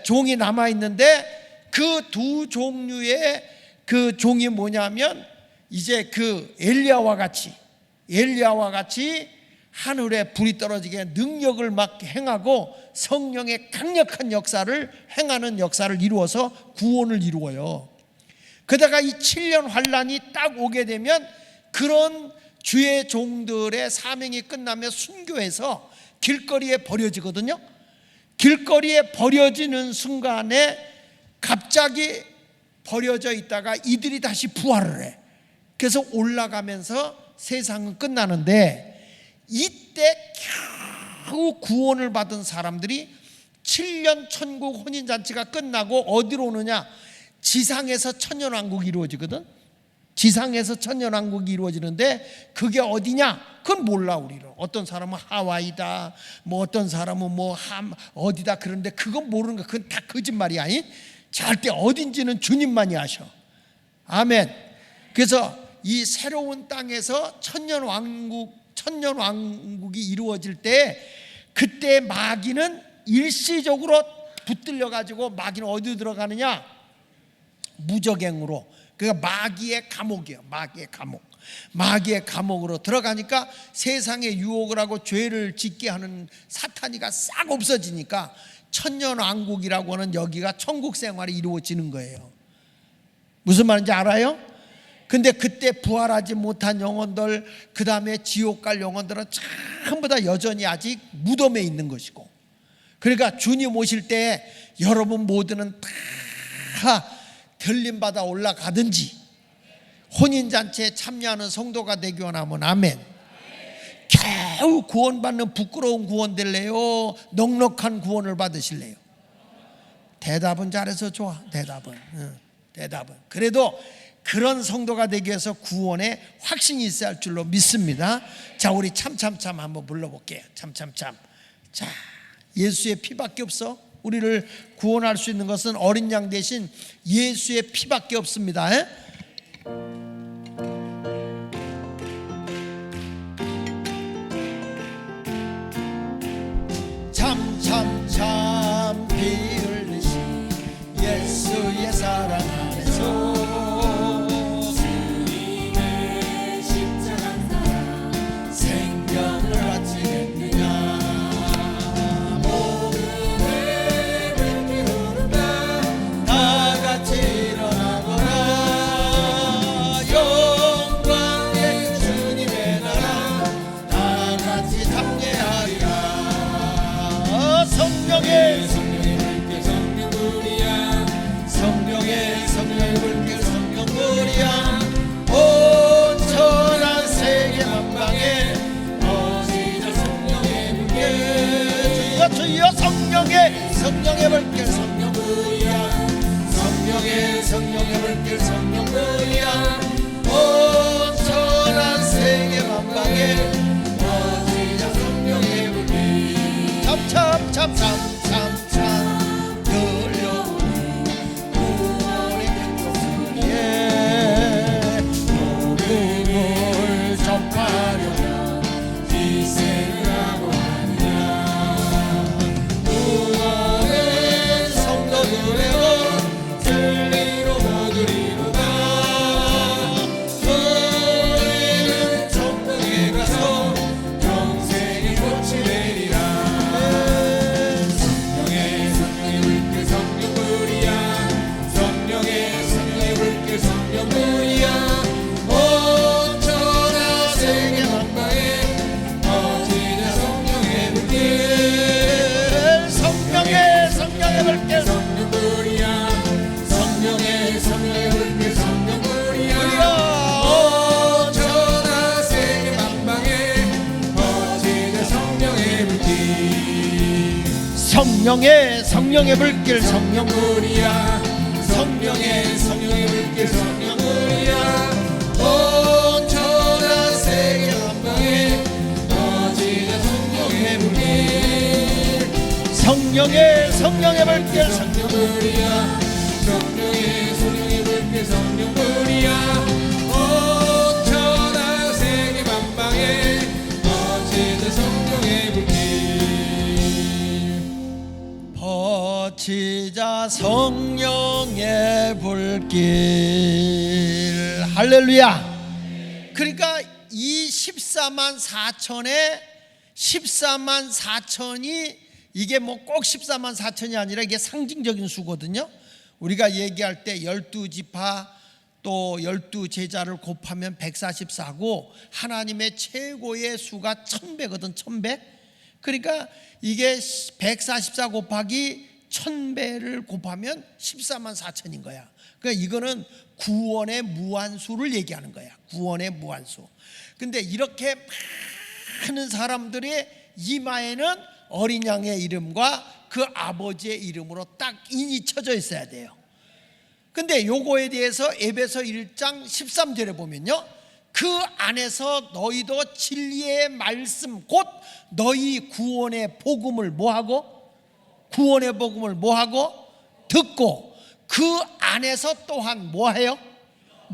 종이 남아있는데 그 두 종류의 그 종이 뭐냐면 이제 그 엘리야와 같이 하늘에 불이 떨어지게 능력을 막 행하고 성령의 강력한 역사를 행하는 역사를 이루어서 구원을 이루어요. 그러다가 이 7년 환란이 딱 오게 되면 그런 주의 종들의 사명이 끝나면 순교해서 길거리에 버려지거든요. 길거리에 버려지는 순간에 갑자기 버려져 있다가 이들이 다시 부활을 해. 그래서 올라가면서 세상은 끝나는데 이때 겨우 구원을 받은 사람들이 7년 천국 혼인잔치가 끝나고 어디로 오느냐? 지상에서 천년왕국이 이루어지거든. 지상에서 천년왕국이 이루어지는데 그게 어디냐? 그건 몰라. 우리는 어떤 사람은 하와이다, 뭐 어떤 사람은 뭐 어디다 그러는데 그건 모르는 거야. 그건 다 거짓말이야. 절대 어딘지는 주님만이 아셔. 아멘. 그래서 이 새로운 땅에서 천년왕국이 이루어질 때 그때 마귀는 일시적으로 붙들려 가지고 마귀는 어디로 들어가느냐? 무적행으로. 그러니까 마귀의 감옥이에요. 마귀의 감옥으로 들어가니까 세상에 유혹을 하고 죄를 짓게 하는 사탄이가 싹 없어지니까 천년왕국이라고 하는 여기가 천국 생활이 이루어지는 거예요. 무슨 말인지 알아요? 근데 그때 부활하지 못한 영혼들, 그 다음에 지옥 갈 영혼들은 전부 다 여전히 아직 무덤에 있는 것이고, 그러니까 주님 오실 때 여러분 모두는 다 들림받아 올라가든지 혼인잔치에 참여하는 성도가 되기 원하면 아멘. 겨우 구원받는 부끄러운 구원 될래요? 넉넉한 구원을 받으실래요? 대답은 잘해서 좋아. 대답은. 그래도 그런 성도가 되기 위해서 구원에 확신이 있어야 할 줄로 믿습니다. 자, 우리 참참참 한번 불러볼게요. 참참참. 자, 예수의 피밖에 없어. 우리를 구원할 수 있는 것은 어린 양 대신 예수의 피밖에 없습니다. 참참참 피 흘리신 예수의 사랑 안에서 주님의 십자가 사랑 생명을 바치겠느냐. 모든 뵙기 오른다 다 같이 일어나거라. 퍼지자 성령의 불길 참참참참참참 들려오는 구원의 소리에 복음을 전파하려면 희생을 하고 하느냐 구원의 성도들의 진리로 모두리로다 너희는 천국에 가서 평생의 꽃이 되리라 성령의 불길 성령불이야 성령의 불길 성령불이야 온 천하 세계 만방에 퍼지는 성령의 불길 성령의 불길 성령불이야 성령의 불길 성령불이야 온 천하 세계 만방에 퍼지는 성령의 불길 성령의 불길 성령불이야 성령의 불길 성령불이야 온 천하 세계 만방에 퍼지는 성령의 불길 성령의 불길 성령불이야 성령의 불길 성령불이야 온 천하 세계 만방에 퍼지는 성령의 불길 퍼지자 성령의 불길 할렐루야. 그러니까 이 14만 4천이 이게 뭐 꼭 14만 4천이 아니라 이게 상징적인 수거든요. 우리가 얘기할 때 12지파 또 12제자를 곱하면 144고 하나님의 최고의 수가 1000배거든. 1000배. 그러니까 이게 144 곱하기 1000배를 곱하면 14만 4천인 거야. 그러니까 이거는 구원의 무한수를 얘기하는 거야. 구원의 무한수. 근데 이렇게 많은 사람들의 이마에는 어린 양의 이름과 그 아버지의 이름으로 딱 인이 쳐져 있어야 돼요. 근데 요거에 대해서 에베소 1장 13절에 보면요, 그 안에서 너희도 진리의 말씀 곧 너희 구원의 복음을 뭐하고? 구원의 복음을 뭐하고? 듣고 그 안에서 또한 뭐해요?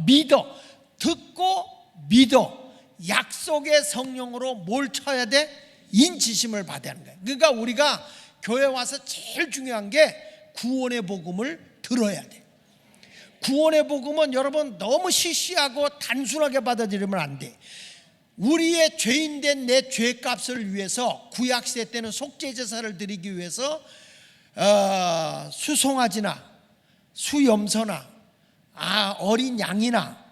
믿어. 듣고 믿어. 약속의 성령으로 뭘 쳐야 돼? 인지심을 받아야 하는 거예요. 그러니까 우리가 교회 와서 제일 중요한 게 구원의 복음을 들어야 돼. 구원의 복음은 여러분 너무 시시하고 단순하게 받아들이면 안 돼. 우리의 죄인된 내 죄값을 위해서 구약시대 때는 속죄제사를 드리기 위해서 수송아지나 수염소나 어린 양이나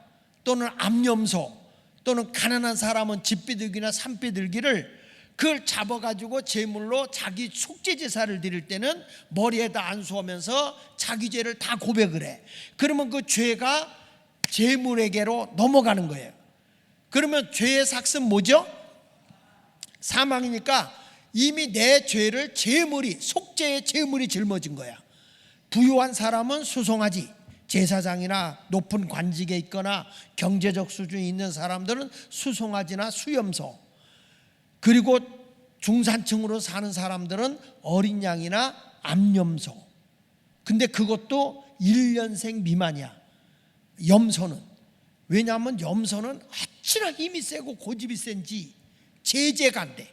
또는 암염소 또는 가난한 사람은 집비둘기나 산비둘기를 그걸 잡아가지고 제물로 자기 속죄제사를 드릴 때는 머리에다 안수하면서 자기 죄를 다 고백을 해. 그러면 그 죄가 제물에게로 넘어가는 거예요. 그러면 죄의 삭은 뭐죠? 사망이니까 이미 내 죄를 제물이, 속죄의 제물이 짊어진 거야. 부유한 사람은 수송아지, 제사장이나 높은 관직에 있거나 경제적 수준이 있는 사람들은 수송아지나 수염소, 그리고 중산층으로 사는 사람들은 어린 양이나 암염소. 근데 그것도 1년생 미만이야, 염소는. 왜냐하면 염소는 어찌나 힘이 세고 고집이 센지 제재가 안 돼.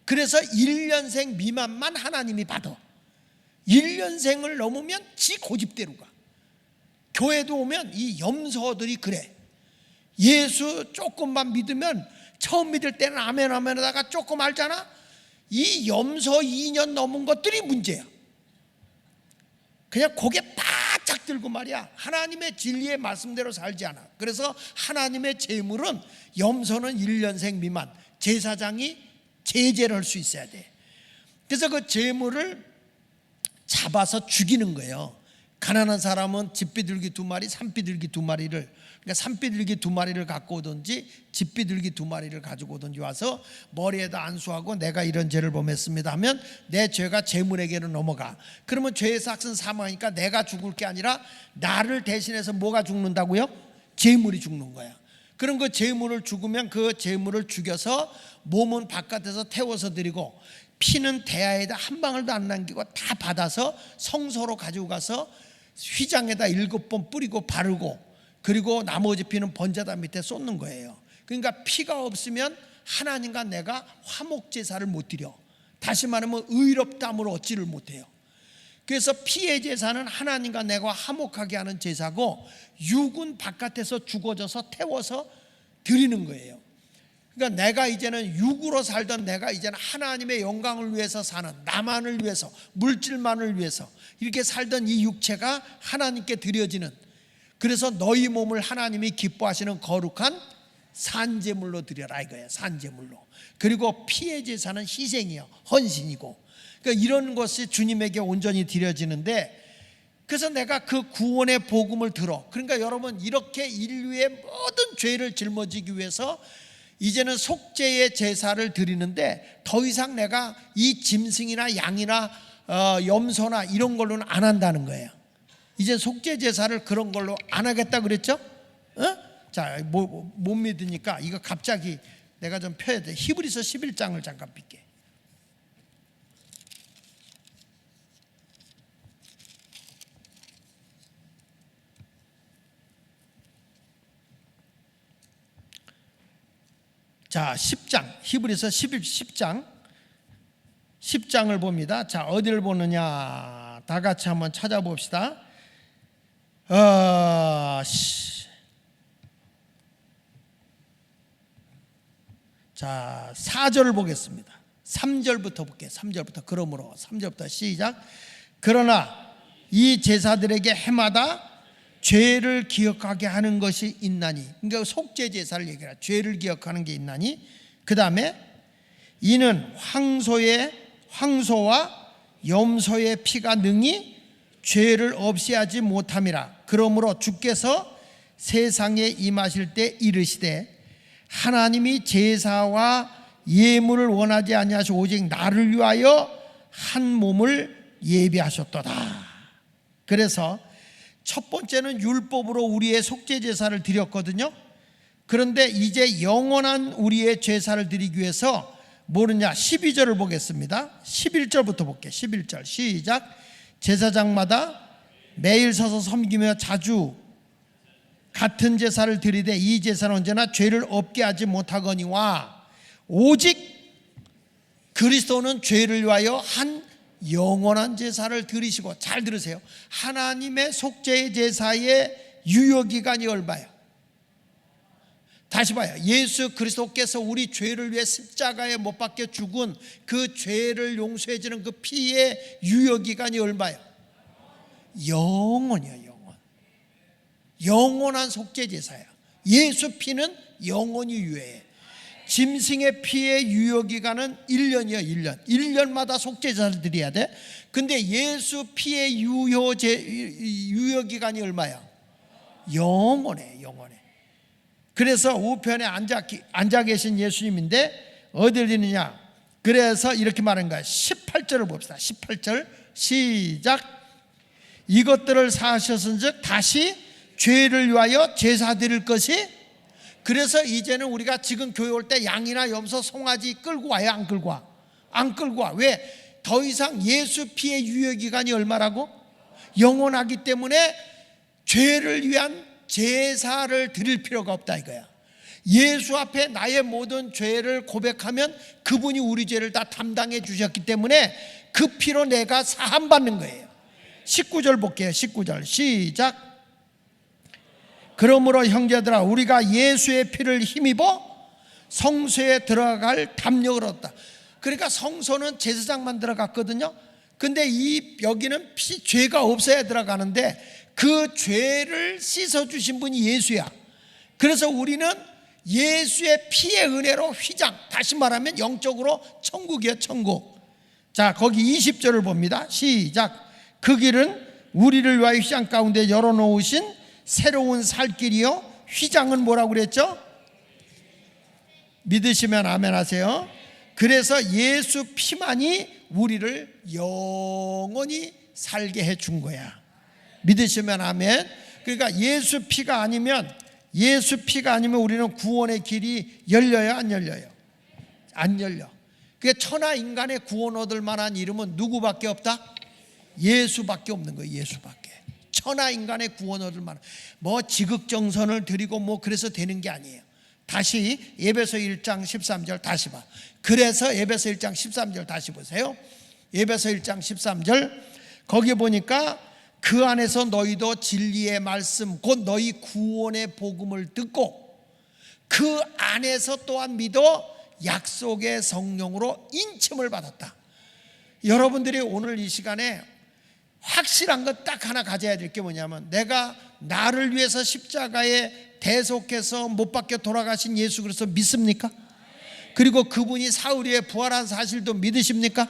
그래서 1년생 미만만 하나님이 받아. 1년생을 넘으면 지 고집대로 가. 교회도 오면 이 염소들이 그래. 예수 조금만 믿으면 처음 믿을 때는 아멘 아멘 하다가 조금 알잖아. 이 염소 2년 넘은 것들이 문제야. 그냥 고개 바짝 들고 말이야, 하나님의 진리의 말씀대로 살지 않아. 그래서 하나님의 제물은 염소는 1년생 미만, 제사장이 제재를 할 수 있어야 돼. 그래서 그 제물을 잡아서 죽이는 거예요. 가난한 사람은 집비둘기 2마리, 산비둘기 2마리를, 그러니까 산비둘기 2마리를 갖고 오든지 집비둘기 2마리를 가지고 오든지 와서 머리에다 안수하고 내가 이런 죄를 범했습니다 하면 내 죄가 제물에게로 넘어가. 그러면 죄의 삭은 사망이니까 내가 죽을 게 아니라 나를 대신해서 뭐가 죽는다고요? 제물이 죽는 거야. 그런 그 제물을 죽으면 그 제물을 죽여서 몸은 바깥에서 태워서 드리고 피는 대야에다 한 방울도 안 남기고 다 받아서 성소로 가지고 가서 휘장에다 7번 뿌리고 바르고 그리고 나머지 피는 번제단 밑에 쏟는 거예요. 그러니까 피가 없으면 하나님과 내가 화목 제사를 못 드려. 다시 말하면 의롭다함을 얻지를 못해요. 그래서 피의 제사는 하나님과 내가 화목하게 하는 제사고 육은 바깥에서 죽어져서 태워서 드리는 거예요. 그러니까 내가 이제는 육으로 살던 내가 이제는 하나님의 영광을 위해서 사는, 나만을 위해서, 물질만을 위해서 이렇게 살던 이 육체가 하나님께 드려지는, 그래서 너희 몸을 하나님이 기뻐하시는 거룩한 산제물로 드려라 이거예요. 산제물로. 그리고 피의 제사는 희생이요, 헌신이고, 그러니까 이런 것이 주님에게 온전히 드려지는데, 그래서 내가 그 구원의 복음을 들어. 그러니까 여러분, 이렇게 인류의 모든 죄를 짊어지기 위해서 이제는 속죄의 제사를 드리는데 더 이상 내가 이 짐승이나 양이나 염소나 이런 걸로는 안 한다는 거예요. 이제 속죄 제사를 그런 걸로 안 하겠다 그랬죠? 자, 못 믿으니까 이거 갑자기 내가 좀 펴야 돼. 히브리서 11장을 잠깐 빌게. 자, 10장, 히브리서 10장을 봅니다. 자, 어디를 보느냐? 다 같이 한번 찾아봅시다. 자, 4절을 보겠습니다. 3절부터 볼게요. 3절부터. 그러므로 3절부터 시작. 그러나 이 제사들에게 해마다 죄를 기억하게 하는 것이 있나니, 그러니까 속죄 제사를 얘기해라. 죄를 기억하는 게 있나니, 그 다음에 이는 황소와 염소의 피가 능히 죄를 없애하지 못함이라. 그러므로 주께서 세상에 임하실 때 이르시되 하나님이 제사와 예물을 원하지 아니하시고 오직 나를 위하여 한 몸을 예비하셨도다. 그래서 첫 번째는 율법으로 우리의 속죄 제사를 드렸거든요. 그런데 이제 영원한 우리의 제사를 드리기 위해서 뭐느냐? 12절을 보겠습니다. 11절부터 볼게요. 11절 시작. 제사장마다 매일 서서 섬기며 자주 같은 제사를 드리되 이 제사는 언제나 죄를 없게 하지 못하거니와 오직 그리스도는 죄를 위하여 한 영원한 제사를 드리시고, 잘 들으세요. 하나님의 속죄의 제사의 유효기간이 얼마예요? 다시 봐요. 예수 그리스도께서 우리 죄를 위해 십자가에 못 박혀 죽은 그 죄를 용서해 주는 그 피의 유효기간이 얼마예요? 영원이에요. 영원한 속죄 제사예요. 예수 피는 영원히 유효해. 짐승의 피의 유효기간은 1년이에요. 1년. 1년마다 속죄제사를 드려야 돼. 근데 예수 피의 유효기간이 얼마야? 영원해. 그래서 우편에 앉아 계신 예수님인데 어딜 있느냐? 그래서 이렇게 말한 거야. 18절을 봅시다. 18절 시작. 이것들을 사하셨은즉 다시 죄를 위하여 제사 드릴 것이. 그래서 이제는 우리가 지금 교회 올 때 양이나 염소, 송아지 끌고 와요? 안 끌고 와? 안 끌고 와. 왜? 더 이상 예수 피의 유효기간이 얼마라고? 영원하기 때문에 죄를 위한 제사를 드릴 필요가 없다 이거야. 예수 앞에 나의 모든 죄를 고백하면 그분이 우리 죄를 다 담당해 주셨기 때문에 그 피로 내가 사함받는 거예요. 19절 볼게요. 19절 시작. 그러므로 형제들아 우리가 예수의 피를 힘입어 성소에 들어갈 담력을 얻었다. 그러니까 성소는 제사장만 들어갔거든요. 근데 여기는 죄가 없어야 들어가는데 그 죄를 씻어주신 분이 예수야. 그래서 우리는 예수의 피의 은혜로 휘장, 다시 말하면 영적으로 천국이에요. 천국. 자, 거기 20절을 봅니다. 시작. 그 길은 우리를 위하여 휘장 가운데 열어놓으신 새로운 살 길이요. 휘장은 뭐라고 그랬죠? 믿으시면 아멘 하세요. 그래서 예수 피만이 우리를 영원히 살게 해준 거야. 믿으시면 아멘. 그러니까 예수 피가 아니면 예수 피가 아니면 우리는 구원의 길이 열려요, 안 열려요? 안 열려. 그 천하 인간의 구원 얻을 만한 이름은 누구밖에 없다? 예수밖에 없는 거예요. 예수밖에. 천하 인간의 구원 얻을 만한, 뭐 지극정선을 드리고 뭐 그래서 되는 게 아니에요. 다시 에베소 1장 13절 다시 봐. 그래서 에베소 1장 13절 다시 보세요. 에베소 1장 13절 거기 보니까 그 안에서 너희도 진리의 말씀 곧 너희 구원의 복음을 듣고 그 안에서 또한 믿어 약속의 성령으로 인침을 받았다. 여러분들이 오늘 이 시간에 확실한 것 딱 하나 가져야 될 게 뭐냐면, 내가 나를 위해서 십자가에 대속해서 못 박혀 돌아가신 예수 그리스도 믿습니까? 그리고 그분이 사흘 후에 부활한 사실도 믿으십니까?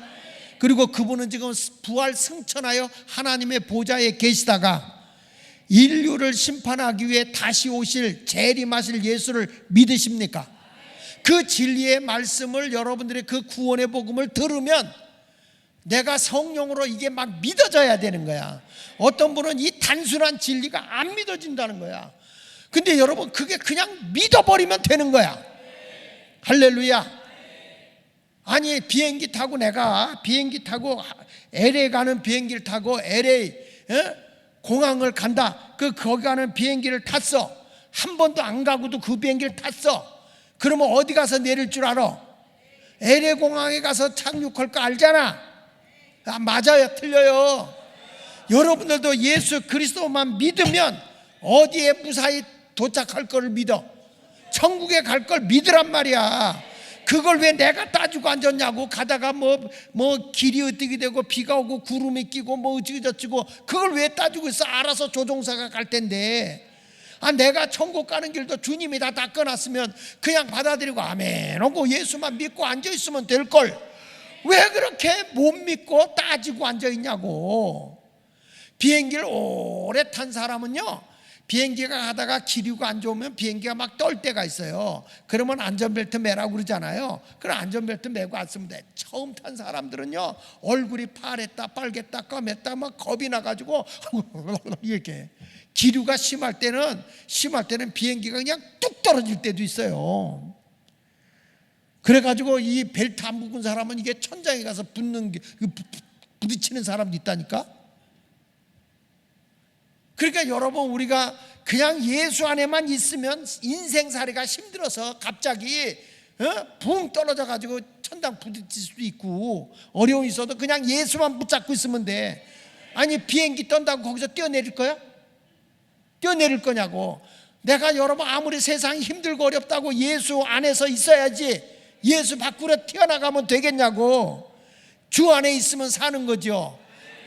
그리고 그분은 지금 부활 승천하여 하나님의 보좌에 계시다가 인류를 심판하기 위해 다시 오실 재림하실 예수를 믿으십니까? 그 진리의 말씀을, 여러분들이 그 구원의 복음을 들으면 내가 성령으로 이게 막 믿어져야 되는 거야. 어떤 분은 이 단순한 진리가 안 믿어진다는 거야. 근데 여러분, 그게 그냥 믿어버리면 되는 거야. 할렐루야. 아니, 비행기 타고, 내가 비행기 타고 LA 가는 비행기를 타고 LA 공항을 간다. 거기 가는 비행기를 탔어. 한 번도 안 가고도 그 비행기를 탔어. 그러면 어디 가서 내릴 줄 알아? LA 공항에 가서 착륙할 거 알잖아. 맞아요, 틀려요? 여러분들도 예수 그리스도만 믿으면 어디에 무사히 도착할 거를 믿어. 천국에 갈 걸 믿으란 말이야. 그걸 왜 내가 따지고 앉았냐고. 가다가 뭐 길이 어떻게 되고 비가 오고 구름이 끼고 뭐 어찌저찌고 그걸 왜 따지고 있어. 알아서 조종사가 갈 텐데. 내가 천국 가는 길도 주님이 다 닦아놨으면 그냥 받아들이고 아멘 하고 예수만 믿고 앉아있으면 될걸. 왜 그렇게 못 믿고 따지고 앉아있냐고. 비행기를 오래 탄 사람은요, 비행기가 가다가 기류가 안 좋으면 비행기가 막 떨 때가 있어요. 그러면 안전벨트 매라고 그러잖아요. 그럼 안전벨트 매고 왔으면 돼. 처음 탄 사람들은요, 얼굴이 파랬다 빨갰다 검했다 막 겁이 나가지고 이렇게. 기류가 심할 때는 비행기가 그냥 뚝 떨어질 때도 있어요. 그래가지고 이 벨트 안 묶은 사람은 이게 천장에 가서 부딪히는 사람도 있다니까. 그러니까 여러분, 우리가 그냥 예수 안에만 있으면 인생살이가 힘들어서 갑자기 붕 떨어져 가지고 천당 부딪힐 수도 있고 어려움이 있어도 그냥 예수만 붙잡고 있으면 돼. 아니, 비행기 떤다고 거기서 뛰어내릴 거야? 뛰어내릴 거냐고. 내가 여러분, 아무리 세상이 힘들고 어렵다고 예수 안에서 있어야지 예수 밖으로 튀어나가면 되겠냐고. 주 안에 있으면 사는 거죠.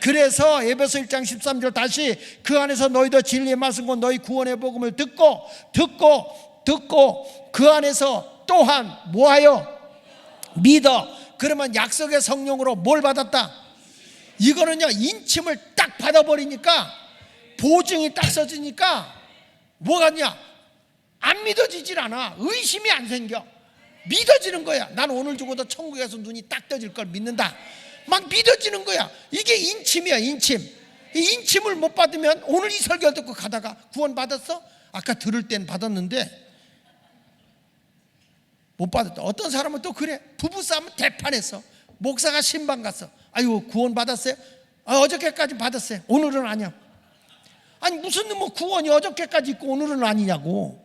그래서 에베소 1장 13절 다시 그 안에서 너희도 진리의 말씀과 너희 구원의 복음을 듣고 그 안에서 또한 뭐하여? 믿어. 그러면 약속의 성령으로 뭘 받았다? 이거는요, 인침을 딱 받아버리니까, 보증이 딱 써지니까 뭐가냐? 안 믿어지질 않아. 의심이 안 생겨. 믿어지는 거야. 난 오늘 죽어도 천국에서 눈이 딱 떠질 걸 믿는다. 막 믿어지는 거야. 이게 인침이야, 인침. 이 인침을 못 받으면, 오늘 이 설교 듣고 가다가 구원 받았어? 아까 들을 땐 받았는데 못 받았다. 어떤 사람은 또 그래. 부부싸움은 대판했어. 목사가 신방 갔어. 아유, 구원 받았어요? 어저께까지 받았어요. 오늘은 아니야. 아니, 무슨 뭐 구원이 어저께까지 있고 오늘은 아니냐고.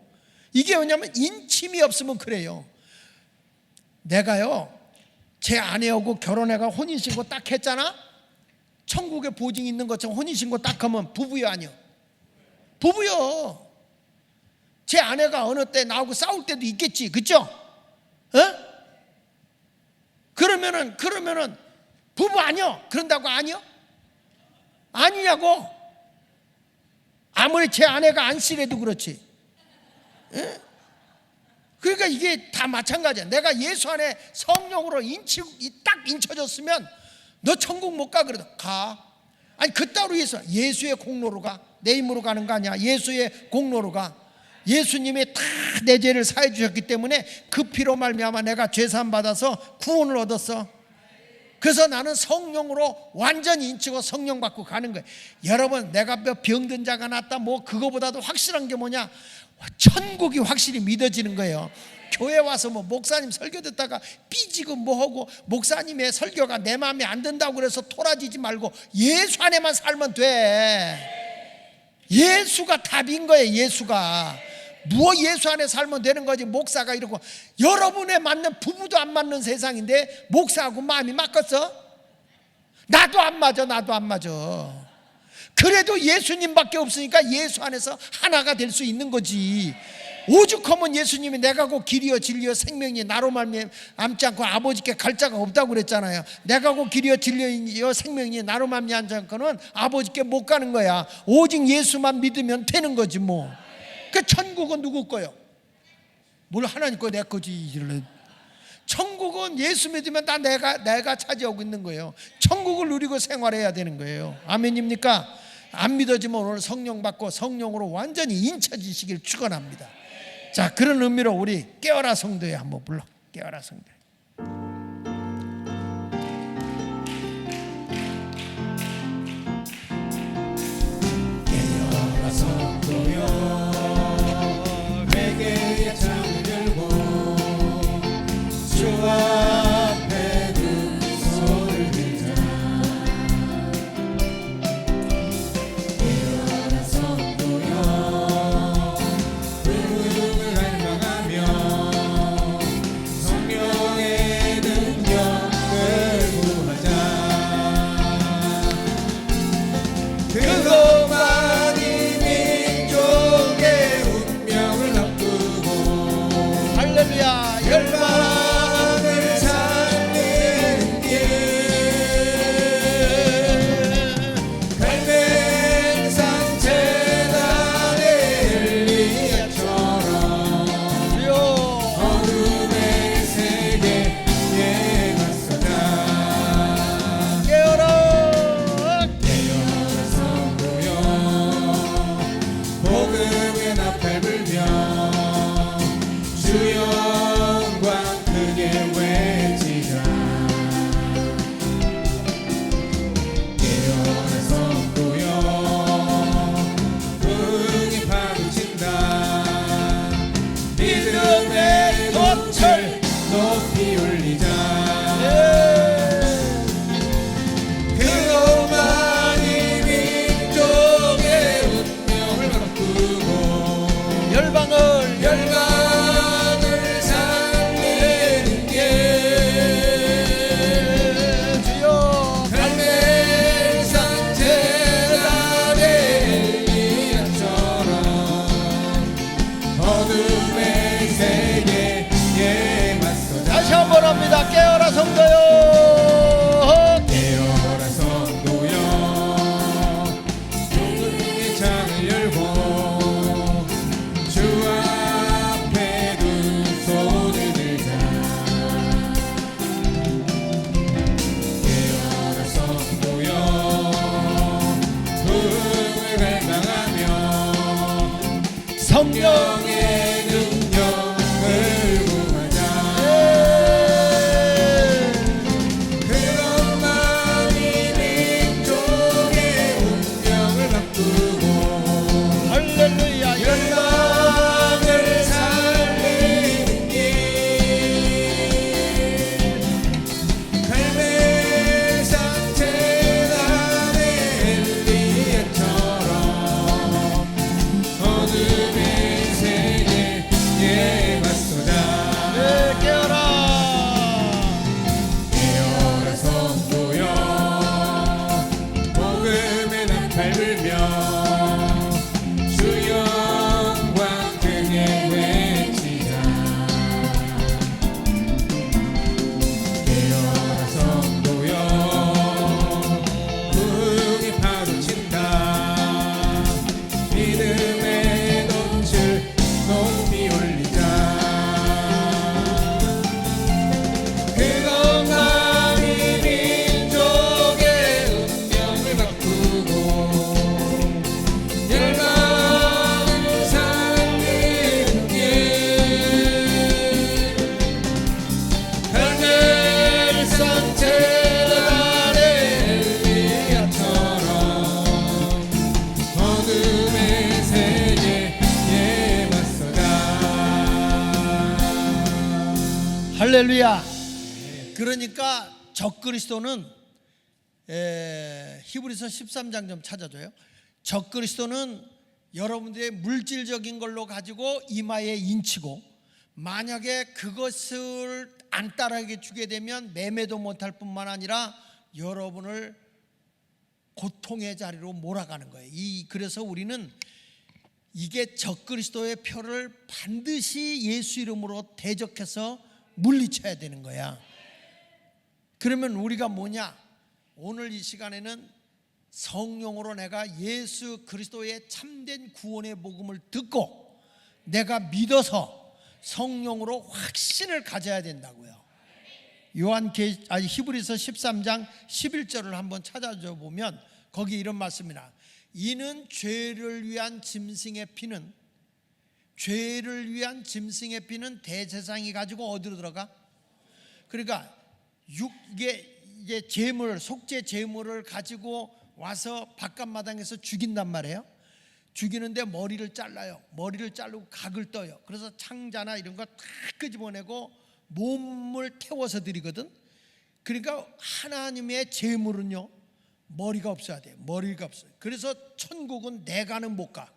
이게 뭐냐면 인침이 없으면 그래요. 내가요, 제 아내하고 결혼해가 혼인신고 딱 했잖아. 천국에 보증이 있는 것처럼 혼인신고 딱 하면 부부요, 아니요? 부부요. 제 아내가 어느 때 나하고 싸울 때도 있겠지, 그죠? 그러면은 부부 아니요? 그런다고 아니요? 아니냐고. 아무리 제 아내가 안 쓰래도 그렇지. 그러니까 이게 다 마찬가지야. 내가 예수 안에 성령으로 딱 인쳐졌으면 너 천국 못 가. 그러다 가. 아니, 그따로 위해서 예수의 공로로 가. 내 힘으로 가는 거 아니야. 예수의 공로로 가. 예수님이 다 내 죄를 사해 주셨기 때문에 그 피로 말미암아 내가 죄 사함 받아서 구원을 얻었어. 그래서 나는 성령으로 완전히 인치고 성령 받고 가는 거예요. 여러분, 내가 병든 자가 낫다 뭐 그거보다도 확실한 게 뭐냐? 천국이 확실히 믿어지는 거예요. 교회 와서 뭐 목사님 설교 듣다가 삐지고 뭐하고 목사님의 설교가 내 마음에 안 든다고 그래서 토라지지 말고 예수 안에만 살면 돼. 예수가 답인 거예요. 예수가 예수 안에 살면 되는 거지. 목사가 이러고 여러분에 맞는 부부도 안 맞는 세상인데 목사하고 마음이 맞겠어? 나도 안 맞아. 그래도 예수님밖에 없으니까 예수 안에서 하나가 될 수 있는 거지. 오죽하면 예수님이 내가 곧 길이요 진리요 생명이 나로 말미암지 않고 아버지께 갈 자가 없다고 그랬잖아요. 내가 곧 길이요 진리요 생명이 나로 말미암지 않고는 아버지께 못 가는 거야. 오직 예수만 믿으면 되는 거지 뭐. 그 천국은 누구 거요? 뭘 하나님 거 내 거지. 천국은 예수 믿으면 다 내가 차지하고 있는 거예요. 천국을 누리고 생활해야 되는 거예요. 아멘입니까? 안 믿어지면 오늘 성령 받고 성령으로 완전히 인쳐지시길 축원합니다. 자, 그런 의미로 우리 깨어라 성도에 한번 불러. 깨어라 성도에. 깨어라 성도여 회개의 창을 열고 주 앞에 두 손을 들자. 깨어라 성도여 부흥을 갈망하며 성령의 능력을 구하자. 그것만이 민족의 운명을 앞두고 할렐루야. 열방을 살리는 길. 갈멜산 제단의 엘리야처럼 주여. 어둠의 세계에 맞서자. 깨어라. 깨어라 성도여 복음의 나팔 불며 주 영광 크게 외치자. 깨어라 성도여 부흥이 파도친다. 믿음의 돛을 높이 올리자. 그것만이 민족의 운명을 바꾸고 열방을 열방을 살리는 길. 주여. 갈멜산 제단의 엘리야처럼 어둠의 세계에 맞서자. 다시 한번 합니다. 깨어라 성도여. 깨어라 성도여 부흥의 창을 열고 주 앞에 두 손을 들자. 깨어라 성도여 부흥을 갈망하며 성령의 능력을 구하자. 할렐루야. 그러니까 적그리스도는 히브리서 13장 좀 찾아줘요. 적그리스도는 여러분들의 물질적인 걸로 가지고 이마에 인치고, 만약에 그것을 안 따르게 주게 되면 매매도 못할 뿐만 아니라 여러분을 고통의 자리로 몰아가는 거예요. 그래서 우리는 이게 적그리스도의 표를 반드시 예수 이름으로 대적해서 물리쳐야 되는 거야. 그러면 우리가 뭐냐? 오늘 이 시간에는 성령으로 내가 예수 그리스도의 참된 구원의 복음을 듣고 내가 믿어서 성령으로 확신을 가져야 된다고요. 히브리서 13장 11절을 한번 찾아줘 보면 거기 이런 말씀이나, 이는 죄를 위한 짐승의 피는 대제사장이 가지고 어디로 들어가? 그러니까 이게 이제 제물, 속죄 제물을 가지고 와서 바깥마당에서 죽인단 말이에요. 죽이는데 머리를 잘라요. 머리를 자르고 각을 떠요. 그래서 창자나 이런 거 다 끄집어내고 몸을 태워서 드리거든. 그러니까 하나님의 제물은요, 머리가 없어야 돼요. 머리가 없어요. 그래서 천국은 내가는 못 가.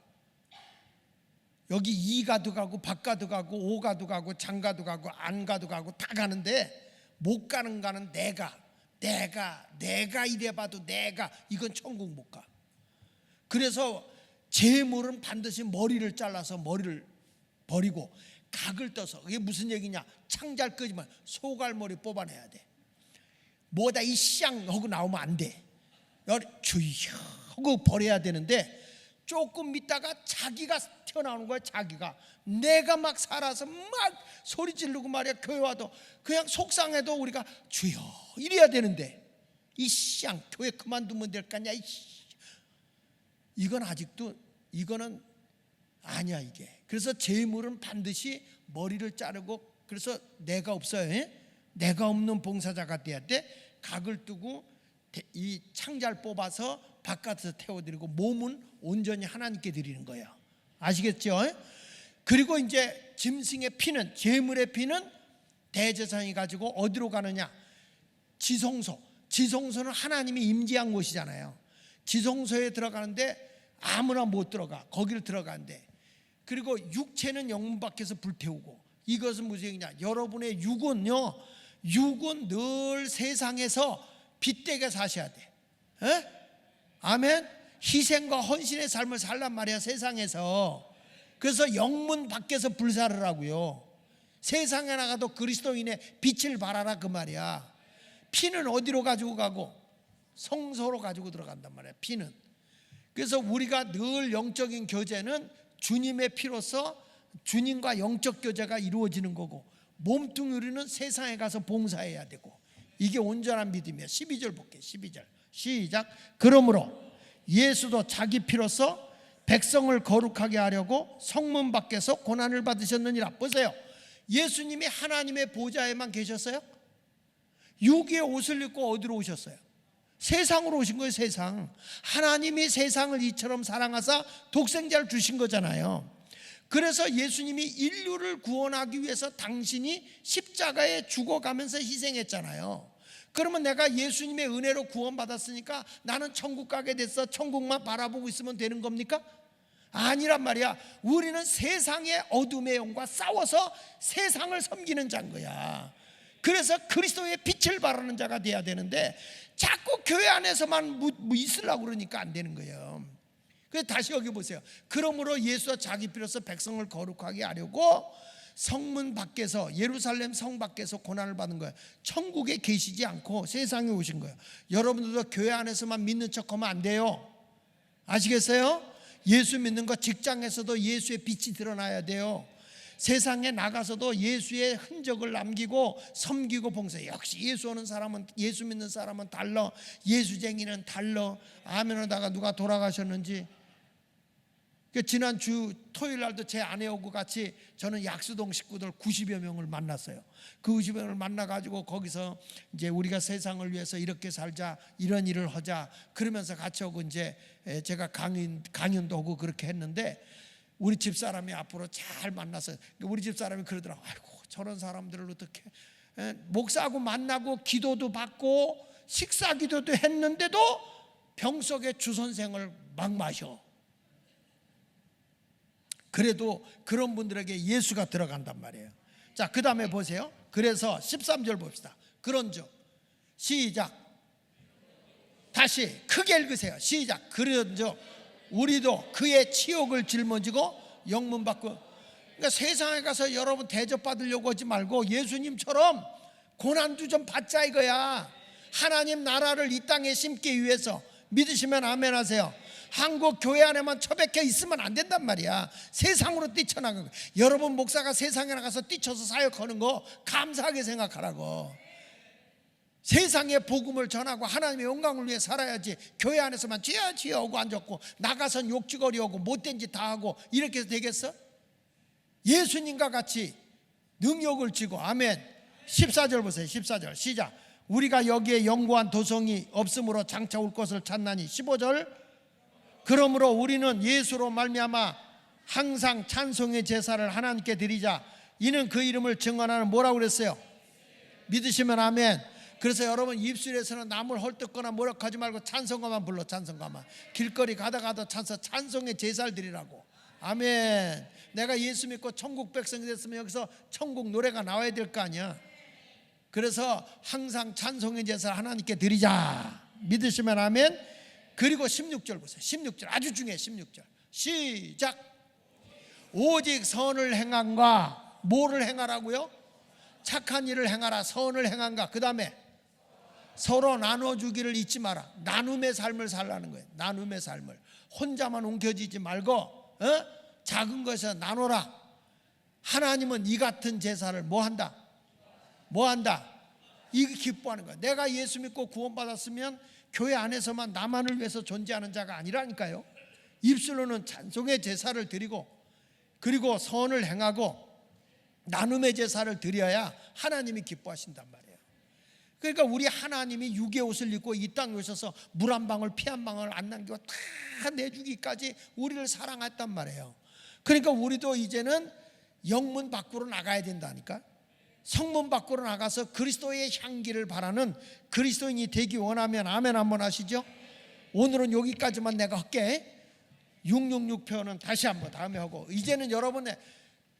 여기 이가도 가고 박가도 가고 오가도 가고 장가도 가고 안가도 가고 다 가는데, 못 가는 가는 내가 이래봐도 이건 천국 못 가. 그래서 제물은 반드시 머리를 잘라서 머리를 버리고 각을 떠서, 그게 무슨 얘기냐? 창잘 끄지만 소갈머리 뽑아내야 돼. 뭐다 이 쌍 하고 나오면 안 돼. 주여 하고 버려야 되는데, 조금 있다가 자기가 튀어나오는 거야. 자기가 내가 막 살아서 막 소리 지르고 말이야. 교회 와도 그냥 속상해도 우리가 주여 이래야 되는데, 이 쌍 교회 그만두면 될 거 아니야. 이건 아직도 이거는 아니야 이게. 그래서 제물은 반드시 머리를 자르고, 그래서 내가 없어요. 내가 없는 봉사자가 돼야 돼. 각을 뜨고 이 창잘 뽑아서 바깥에서 태워드리고, 몸은 온전히 하나님께 드리는 거예요. 아시겠죠? 그리고 이제 짐승의 피는, 제물의 피는 대제사장이 가지고 어디로 가느냐? 지성소. 지성소는 하나님이 임재한 곳이잖아요. 지성소에 들어가는데 아무나 못 들어가. 거기를 들어가는데, 그리고 육체는 영문 밖에서 불태우고. 이것은 무슨 얘기냐? 여러분의 육은요, 육은 늘 세상에서 빛되게 사셔야 돼. 아멘. 희생과 헌신의 삶을 살란 말이야, 세상에서. 그래서 영문 밖에서 불사르라고요. 세상에 나가도 그리스도인의 빛을 발하라 그 말이야. 피는 어디로 가지고 가고? 성소로 가지고 들어간단 말이야, 피는. 그래서 우리가 늘 영적인 교제는 주님의 피로서 주님과 영적 교제가 이루어지는 거고, 몸뚱이는 세상에 가서 봉사해야 되고, 이게 온전한 믿음이야. 12절 볼게요. 12절 시작. 그러므로 예수도 자기 피로서 백성을 거룩하게 하려고 성문 밖에서 고난을 받으셨느니라. 보세요. 예수님이 하나님의 보좌에만 계셨어요? 육의 옷을 입고 어디로 오셨어요? 세상으로 오신 거예요. 세상. 하나님이 세상을 이처럼 사랑하사 독생자를 주신 거잖아요. 그래서 예수님이 인류를 구원하기 위해서 당신이 십자가에 죽어가면서 희생했잖아요. 그러면 내가 예수님의 은혜로 구원받았으니까 나는 천국 가게 됐어, 천국만 바라보고 있으면 되는 겁니까? 아니란 말이야. 우리는 세상의 어둠의 영과 싸워서 세상을 섬기는 자인 거야. 그래서 그리스도의 빛을 발하는 자가 돼야 되는데, 자꾸 교회 안에서만 있으려고 그러니까 안 되는 거예요. 그래서 다시 여기 보세요. 그러므로 예수와 자기 피로서 백성을 거룩하게 하려고 성문 밖에서, 예루살렘 성 밖에서 고난을 받은 거예요. 천국에 계시지 않고 세상에 오신 거예요. 여러분들도 교회 안에서만 믿는 척하면 안 돼요. 아시겠어요? 예수 믿는 거 직장에서도 예수의 빛이 드러나야 돼요. 세상에 나가서도 예수의 흔적을 남기고 섬기고 봉사해. 역시 예수 오는 사람은, 예수 믿는 사람은 달라. 예수쟁이는 달라. 아멘하다가 누가 돌아가셨는지. 지난 주 토요일 날도 제 아내하고 같이 저는 약수동 식구들 90여 명을 만났어요. 그 90여 명을 만나가지고 거기서 이제 우리가 세상을 위해서 이렇게 살자, 이런 일을 하자, 그러면서 같이 하고 이제 제가 강연도 하고 그렇게 했는데, 우리 집사람이 앞으로 잘 만나서 우리 집사람이 그러더라고. 아이고 저런 사람들을 어떻게 목사하고 만나고 기도도 받고 식사 기도도 했는데도 병 속에 주선생을 막 마셔. 그래도 그런 분들에게 예수가 들어간단 말이에요. 자, 그 다음에 보세요. 그래서 13절 봅시다. 그런즉 시작. 다시 크게 읽으세요. 시작. 그런즉 우리도 그의 치욕을 짊어지고 영문 받고. 그러니까 세상에 가서 여러분 대접받으려고 하지 말고 예수님처럼 고난도 좀 받자 이거야. 하나님 나라를 이 땅에 심기 위해서. 믿으시면 아멘 하세요. 한국 교회 안에만 처박혀 있으면 안 된단 말이야. 세상으로 뛰쳐나가는 거. 여러분 목사가 세상에 나가서 뛰쳐서 사역하는 거 감사하게 생각하라고. 세상에 복음을 전하고 하나님의 영광을 위해 살아야지. 교회 안에서만 쥐어 오고 앉았고 나가선 욕지거리 오고 못된 짓 다 하고 이렇게 해서 되겠어? 예수님과 같이 능력을 쥐고. 아멘. 14절 보세요. 14절 시작. 우리가 여기에 영구한 도성이 없으므로 장차 올 것을 찾나니. 15절. 그러므로 우리는 예수로 말미암아 항상 찬송의 제사를 하나님께 드리자. 이는 그 이름을 증언하는 뭐라고 그랬어요? 믿으시면 아멘. 그래서 여러분 입술에서는 남을 헐뜯거나 모욕하지 말고 찬송가만 불러. 찬송가만. 길거리 가다가도 찬송의 제사를 드리라고. 아멘. 내가 예수 믿고 천국 백성이 됐으면 여기서 천국 노래가 나와야 될 거 아니야. 그래서 항상 찬송의 제사를 하나님께 드리자. 믿으시면 아멘. 그리고 16절 보세요. 16절 아주 중요해. 16절 시작. 오직 선을 행함과 뭐를 행하라고요? 착한 일을 행하라. 선을 행함과 그 다음에 서로 나눠주기를 잊지 마라. 나눔의 삶을 살라는 거예요. 나눔의 삶을. 혼자만 웅켜지지 말고 작은 것에서 나눠라. 하나님은 이 같은 제사를 뭐한다? 이거 기뻐하는 거야. 내가 예수 믿고 구원받았으면 교회 안에서만 나만을 위해서 존재하는 자가 아니라니까요. 입술로는 찬송의 제사를 드리고 그리고 선을 행하고 나눔의 제사를 드려야 하나님이 기뻐하신단 말이에요. 그러니까 우리 하나님이 육의 옷을 입고 이 땅에 오셔서 물 한 방울 피 한 방울 안 남기고 다 내주기까지 우리를 사랑했단 말이에요. 그러니까 우리도 이제는 영문 밖으로 나가야 된다니까. 성문 밖으로 나가서 그리스도의 향기를 바라는 그리스도인이 되기 원하면 아멘 한번 하시죠. 오늘은 여기까지만 내가 할게. 666 표현은 다시 한번 다음에 하고, 이제는 여러분의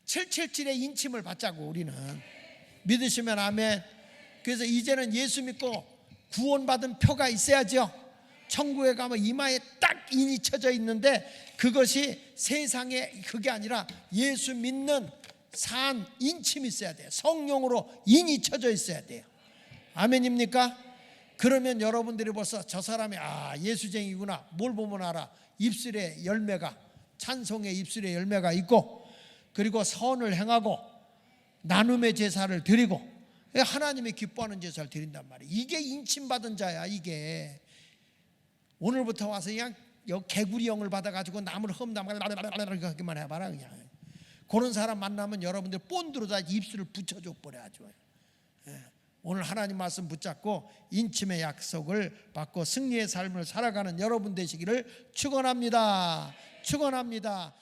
777의 인침을 받자고. 우리는 믿으시면 아멘. 그래서 이제는 예수 믿고 구원받은 표가 있어야죠. 천국에 가면 이마에 딱 인이 쳐져 있는데 그것이 세상에 그게 아니라 예수 믿는 산 인침이 있어야 돼요. 성령으로 인이 쳐져 있어야 돼요. 아멘입니까? 그러면 여러분들이 벌써 저 사람이 예수쟁이구나. 뭘 보면 알아? 입술에 열매가, 찬송의 입술에 열매가 있고 그리고 선을 행하고 나눔의 제사를 드리고 하나님이 기뻐하는 제사를 드린단 말이에요. 이게 인침받은 자야. 이게 오늘부터 와서 그냥 개구리형을 받아가지고 남을 험담하기만 해봐라. 그냥 그런 사람 만나면 여러분들 본드로 다 입술을 붙여줘 버려. 아주. 오늘 하나님 말씀 붙잡고 인침의 약속을 받고 승리의 삶을 살아가는 여러분 되시기를 축원합니다. 축원합니다.